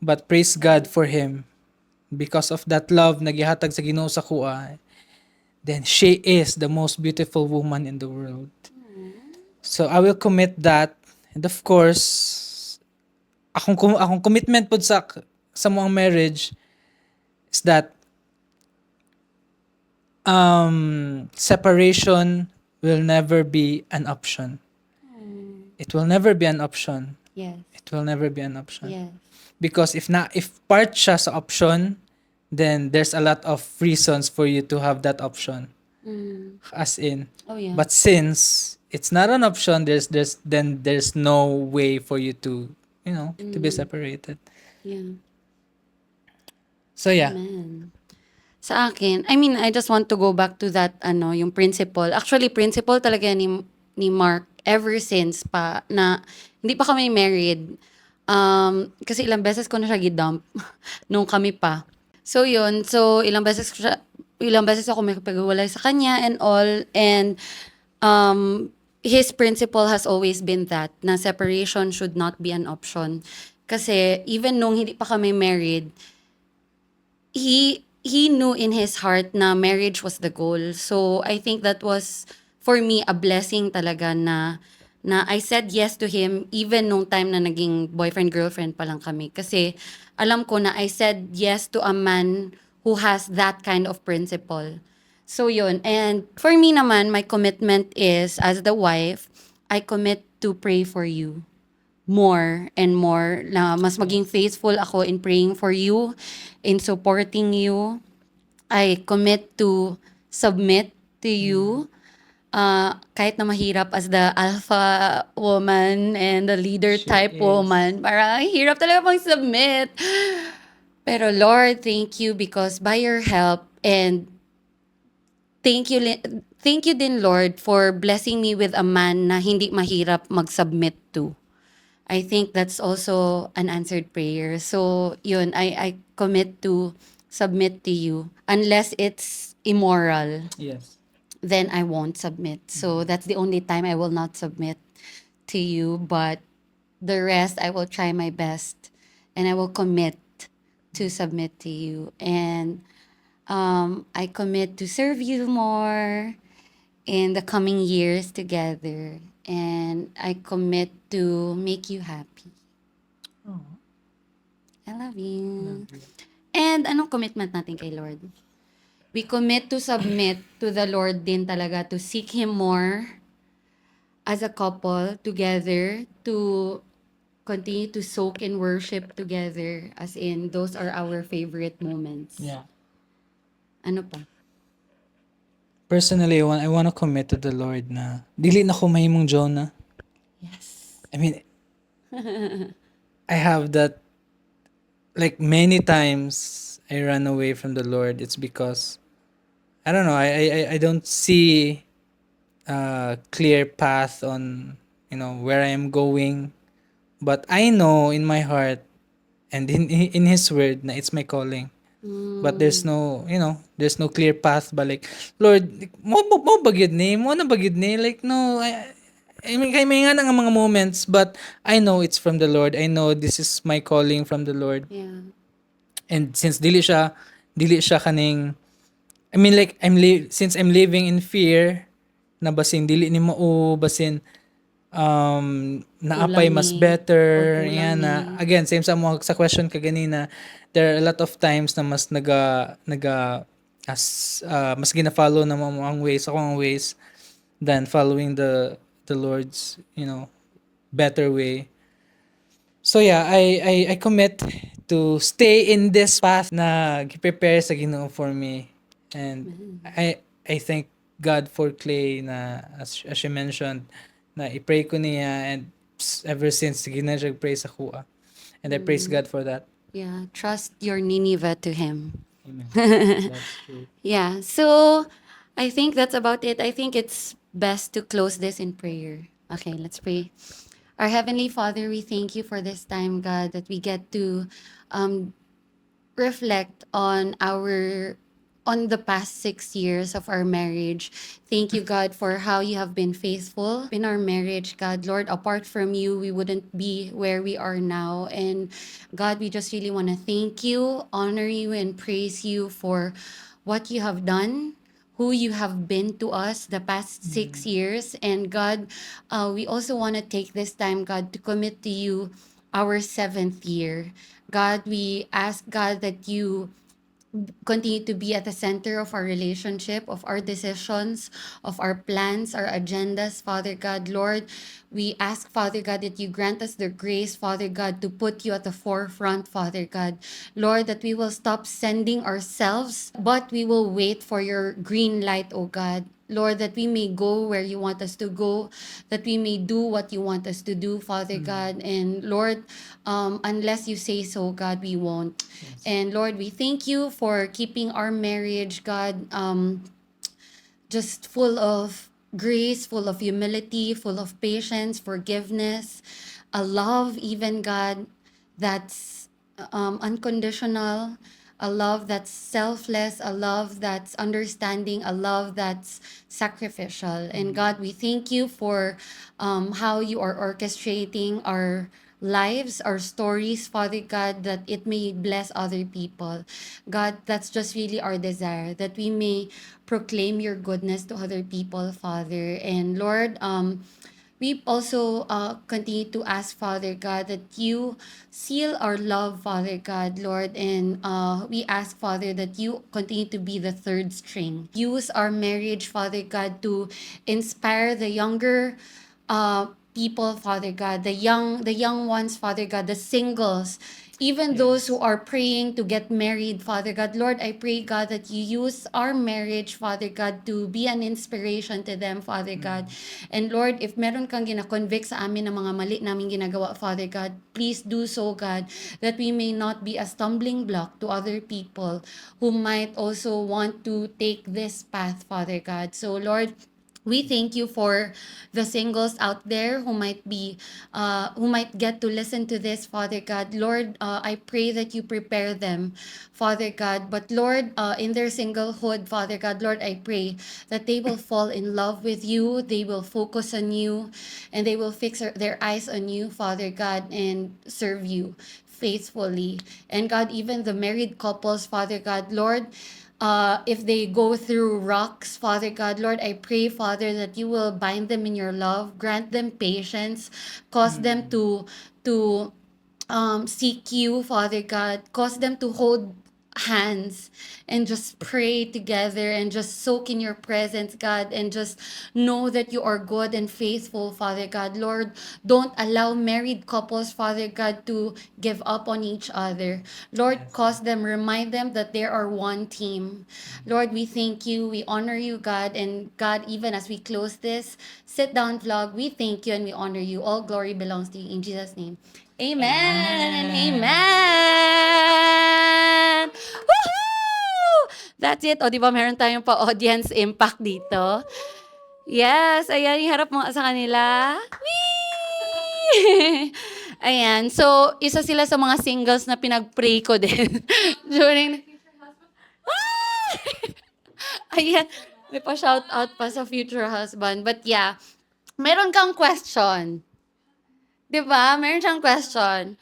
But praise God for him because of that love na gihatag sa Ginoo sa kuha. Then she is the most beautiful woman in the world. So I will commit that, and of course akong commitment pud sa moang marriage is that separation will never be an option. It will never be an option. Yes. It will never be an option. Yes. Because if part siya sa option, then there's a lot of reasons for you to have that option. As in. Oh, yeah. But since it's not an option, there's no way for you to, to be separated. Yeah. So yeah. Amen. Sa akin, I mean, I just want to go back to that, yung principle. Actually, principle talaga ni Mark ever since pa na hindi pa kami married. Kasi ilang beses ko na siya gidump nung kami pa. So yun, ilang beses ako may paghiwalay sa kanya and all, and his principle has always been that na separation should not be an option. Kasi even nung hindi pa kami married, he knew in his heart na marriage was the goal. So I think that was for me a blessing talaga na I said yes to him even nung time na naging boyfriend-girlfriend pa lang kami. Kasi alam ko na I said yes to a man who has that kind of principle. So yun. And for me naman, my commitment is, as the wife, I commit to pray for you more and more, na mas maging faithful ako in praying for you, in supporting you. I commit to submit to you. Kahit na mahirap as the alpha woman and the leader She type is. woman, parang hirap talaga mag-submit. Pero Lord, thank you because by your help, and thank you din Lord for blessing me with a man na hindi mahirap mag-submit to. I think that's also an answered prayer. So yun, I commit to submit to you unless it's immoral. Yes. Then I won't submit. So that's the only time I will not submit to you. But the rest, I will try my best and I will commit to submit to you. And I commit to serve you more in the coming years together. And I commit to make you happy. I love you. And anong commitment natin kay Lord? We commit to submit to the Lord din talaga, to seek Him more as a couple together, to continue to soak in worship together, as in, those are our favorite moments. Yeah. Ano pa? Personally, I want to commit to the Lord na dili na ko mahimong Jonah. Yes. I mean, I have that, like many times I run away from the Lord. It's because I don't know. I don't see a clear path on where I am going, but I know in my heart and in His word na it's my calling. But there's no clear path. But like, Lord, mo bagid ni mo na bagid ni, like no. I mean, kay may nga nga mga moments, but I know it's from the Lord. I know this is my calling from the Lord. Yeah. And since dili siya kaning, I mean, like since I'm living in fear na basin dili ni mao basin naapay Kulang mas ni, better or kulang yan na ni. again same sa question ka ganina, there are a lot of times na mas mas gina-follow na mo ang ways than following the Lord's better way. So yeah, I commit to stay in this path na gi-prepare sa Ginoo for me. And I thank God for Clay na as she mentioned na i-pray ko niya, and ever since sige na siya pray sa kuha. And I praise God for that. Yeah. Trust your Nineveh to Him. Amen. That's true. Yeah. So I think that's about it. I think it's best to close this in prayer. Okay, let's pray. Our Heavenly Father, we thank you for this time, God, that we get to um, reflect on the past 6 years of our marriage. Thank you, God, for how you have been faithful in our marriage, God. Lord, apart from you, we wouldn't be where we are now. And God, we just really want to thank you, honor you, and praise you for what you have done, who you have been to us the past 6 years. And God, we also want to take this time, God, to commit to you our seventh year. God, we ask, God, that you continue to be at the center of our relationship, of our decisions, of our plans, our agendas, Father God. Lord, we ask, Father God, that you grant us the grace, Father God, to put you at the forefront, Father God. Lord, that we will stop sending ourselves, but we will wait for your green light, oh God. Lord, that we may go where you want us to go, that we may do what you want us to do, Father God. And Lord, unless you say so, God, we won't. And Lord, we thank you for keeping our marriage, God, just full of grace, full of humility, full of patience, forgiveness, a love, even God, that's unconditional, a love that's selfless, a love that's understanding, a love that's sacrificial. And God, we thank you for how you are orchestrating our lives, our stories, Father God, that it may bless other people. God, that's just really our desire, that we may proclaim your goodness to other people, Father. And Lord, we also continue to ask, Father God, that you seal our love, Father God, Lord. And we ask, Father, that you continue to be the third string. Use our marriage, Father God, to inspire the younger people, Father God, the young ones, Father God, the singles, even those who Yes. are praying to get married, Father God. Lord, I pray, God, that you use our marriage, Father God, to be an inspiration to them, Father God. And Lord, if meron kang gina-convict sa amin ng mga mali namin ginagawa, Father God, please do so, God, that we may not be a stumbling block to other people who might also want to take this path, Father God. So, Lord, we thank you for the singles out there who might get to listen to this, Father God. Lord, I pray that you prepare them, Father God. But Lord, in their singlehood, Father God, Lord, I pray that they will fall in love with you, they will focus on you, and they will fix their eyes on you, Father God, and serve you faithfully. And God, even the married couples, Father God, Lord, if they go through rocks, Father God, Lord, I pray, Father, that you will bind them in your love, grant them patience, cause them to seek you, Father God, cause them to hold hands and just pray together and just soak in your presence, God, and just know that you are good and faithful, Father God. Lord, don't allow married couples, Father God, to give up on each other. Lord, Yes. cause them, remind them that they are one team. Lord, we thank you, we honor you, God, and God, even as we close this sit down vlog, we thank you and we honor you. All glory belongs to you in Jesus' name. Amen and Amen. amen! Woohoo! That's it. O, di ba meron tayong pa-audience impact dito? Yes, ayan, iharap mo sa kanila. Whee! Ayan, so isa sila sa mga singles na pinag-pray ko din during... Ayan, may pa-shout out pa sa future husband. But yeah, meron kang question. Di ba? Meron siyang question.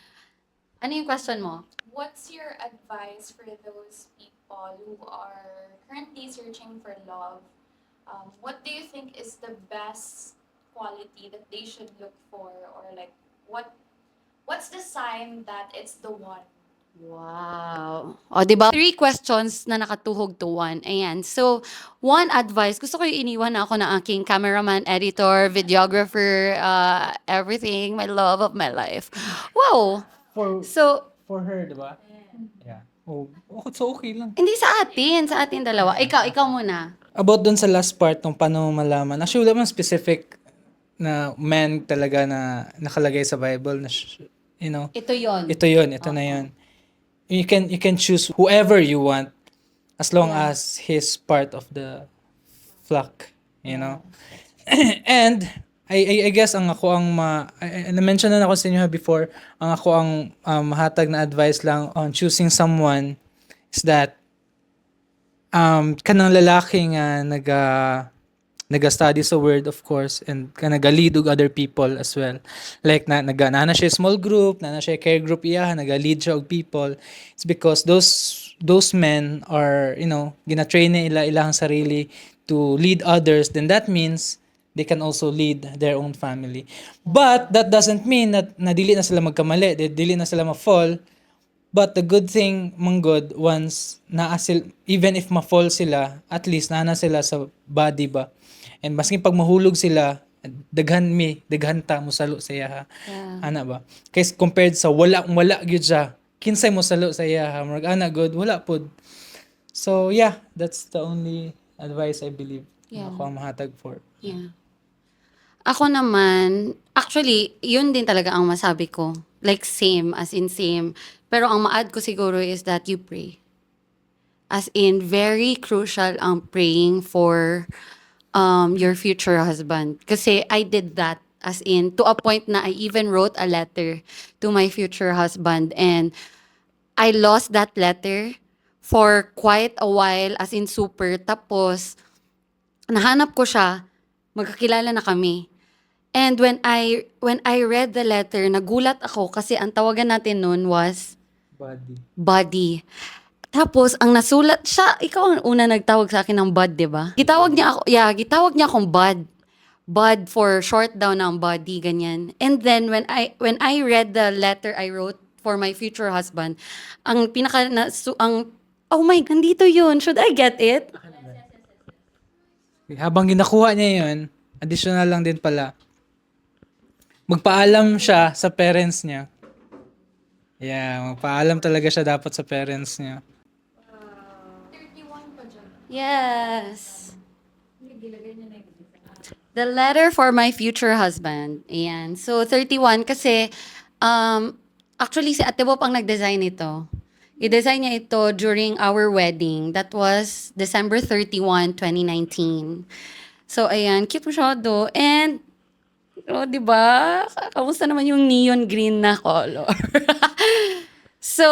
Ano yung question mo? What's your advice for those people who are currently searching for love? What do you think is the best quality that they should look for, or like what's the sign that it's the one? Wow. O, di ba? 3 questions na nakatuhog to one. Ayan. So, one advice. Gusto ko yung iniwan na ako ng aking cameraman, editor, videographer, everything. My love of my life. Wow. For So, for her, di ba? Yeah. Oh, so okay lang. hindi sa atin dalawa. Ikaw muna. About dun sa last part ng paano mo malaman. Actually, wala man specific na man talaga na nakalagay sa Bible na Ito yon. ito na yon. You can choose whoever you want as long Yeah. as he's part of the flock, you know. And I guess ang ako ang na-mention na ako sa inyo before, ang ako ang mahatag na advice lang on choosing someone is that kanang lalaki nga naga-study sa word, of course, and naga-lead og other people as well. Like na siya small group, na siya care group iya, naga-lead siya og people. It's because those men are, gina-train nila ilang sarili to lead others, then that means they can also lead their own family. But that doesn't mean that dili na sila magkamali, dili na sila ma-fall. But the good thing, manggod, once even if ma-fall sila, at least na sila sa body ba. And maski pag mahulog sila, daghan ta mo salo sa iya ha. Yeah. Ana ba? Kaysa compared sa wala gyud siya, kinsay mo salo sa iya ha. Murag ana good, wala pod. So yeah, that's the only advice I believe Yeah. na ako ang mahatag for. Yeah. Ako naman, actually, yun din talaga ang masabi ko. Like same, as in same. Pero ang ma-add ko siguro is that you pray. As in, very crucial ang praying for your future husband. Kasi I did that. As in, to a point na I even wrote a letter to my future husband. And I lost that letter for quite a while, as in super. Tapos, nahanap ko siya, magkakilala na kami. And when I read the letter, nagulat ako kasi ang tawagan natin noon was Buddy. Tapos, ang nasulat siya, ikaw ang una nagtawag sa akin ng Bud, di ba? Gitawag niya akong Bud. Bud for short daw ng body, ganyan. And then, when I read the letter I wrote for my future husband, ang oh my, nandito yun. Should I get it? Habang ginakuha niya yun, additional lang din pala, magpaalam siya sa parents niya. Yeah, magpaalam talaga siya dapat sa parents niya. 31 pa dyan. Yes. The letter for my future husband. Ayan. So, 31 kasi, actually, si Ate Bob ang nag-design ito. I-design niya ito during our wedding. That was December 31, 2019. So, ayan. Cute masyado. And, di ba? Kamusta naman yung neon green na color? So,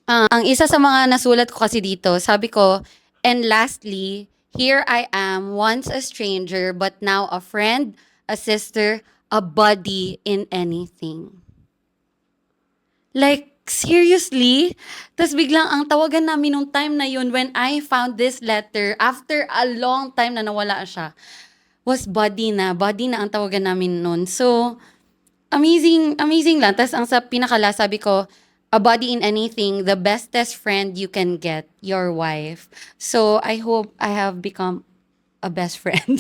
ang isa sa mga nasulat ko kasi dito, sabi ko, and lastly, here I am, once a stranger, but now a friend, a sister, a buddy in anything. Like, seriously? Tapos biglang ang tawagan namin nung time na yun when I found this letter, after a long time na nawala siya, was buddy na. Buddy na ang tawagan namin nun. So, amazing lang. Tapos ang sa pinakala, sabi ko, a buddy in anything, the bestest friend you can get, your wife. So, I hope I have become a best friend.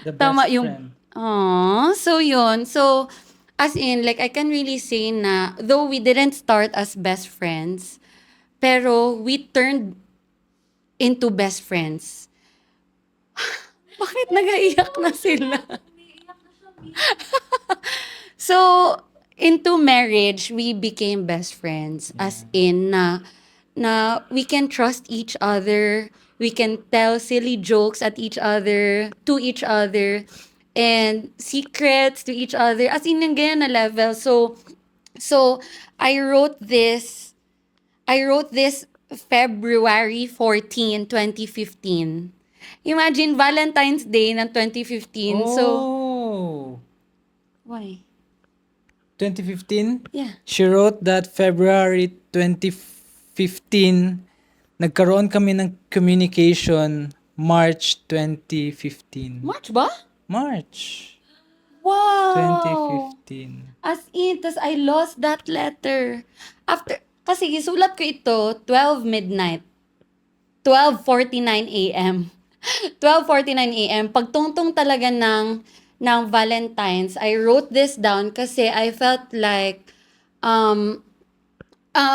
The best Tama friend. Aww, so yun. So, as in, like, I can really say na, though we didn't start as best friends, pero we turned into best friends. Bakit nag-iiyak na sila? So, into marriage, we became best friends. As in, na we can trust each other. We can tell silly jokes at each other, to each other, and secrets to each other. As in, yung ganyan na level. So, I wrote this February 14, 2015. Imagine, Valentine's Day ng 2015. So, Oh! why? 2015? Yeah. She wrote that February 2015. Nagkaroon kami ng communication March 2015. March ba? March Wow! 2015. As in, tas I lost that letter. Kasi isulat ko ito, 12 midnight. 12:49 a.m. 12:49 a.m. Pagtungtong talaga ng Valentine's, I wrote this down kasi I felt like,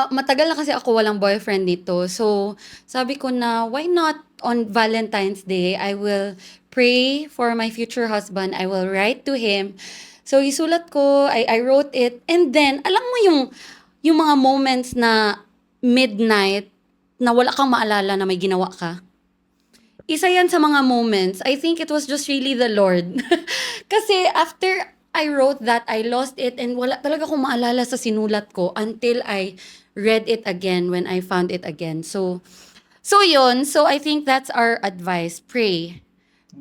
matagal na kasi ako walang boyfriend dito. So, sabi ko na, why not on Valentine's Day, I will pray for my future husband. I will write to him. So, isulat ko, I wrote it. And then, alam mo yung mga moments na midnight, na wala kang maalala na may ginawa ka. isa yan sa mga moments. I think it was just really the Lord. Kasi after I wrote that, I lost it and wala talaga akong maalala sa sinulat ko until I read it again when I found it again. So yun. So I think that's our advice. Pray.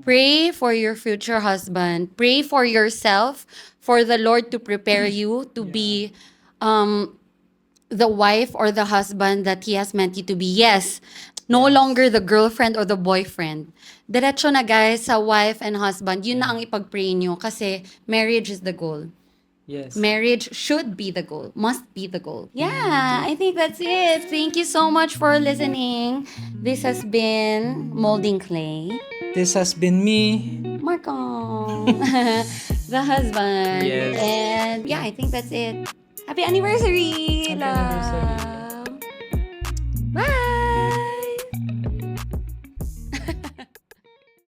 Pray for your future husband. Pray for yourself, for the Lord to prepare you to be the wife or the husband that He has meant you to be. Yes, no longer the girlfriend or the boyfriend. Diretso na guys sa wife and husband. Yun na ang ipag-pray nyo kasi marriage is the goal. Yes. Marriage should be the goal, must be the goal. Yeah, I think that's it. Thank you so much for listening. This has been Molding Clay. This has been me. Marco, the husband. Yes. And yeah, I think that's it. Happy anniversary! Happy love. anniversary.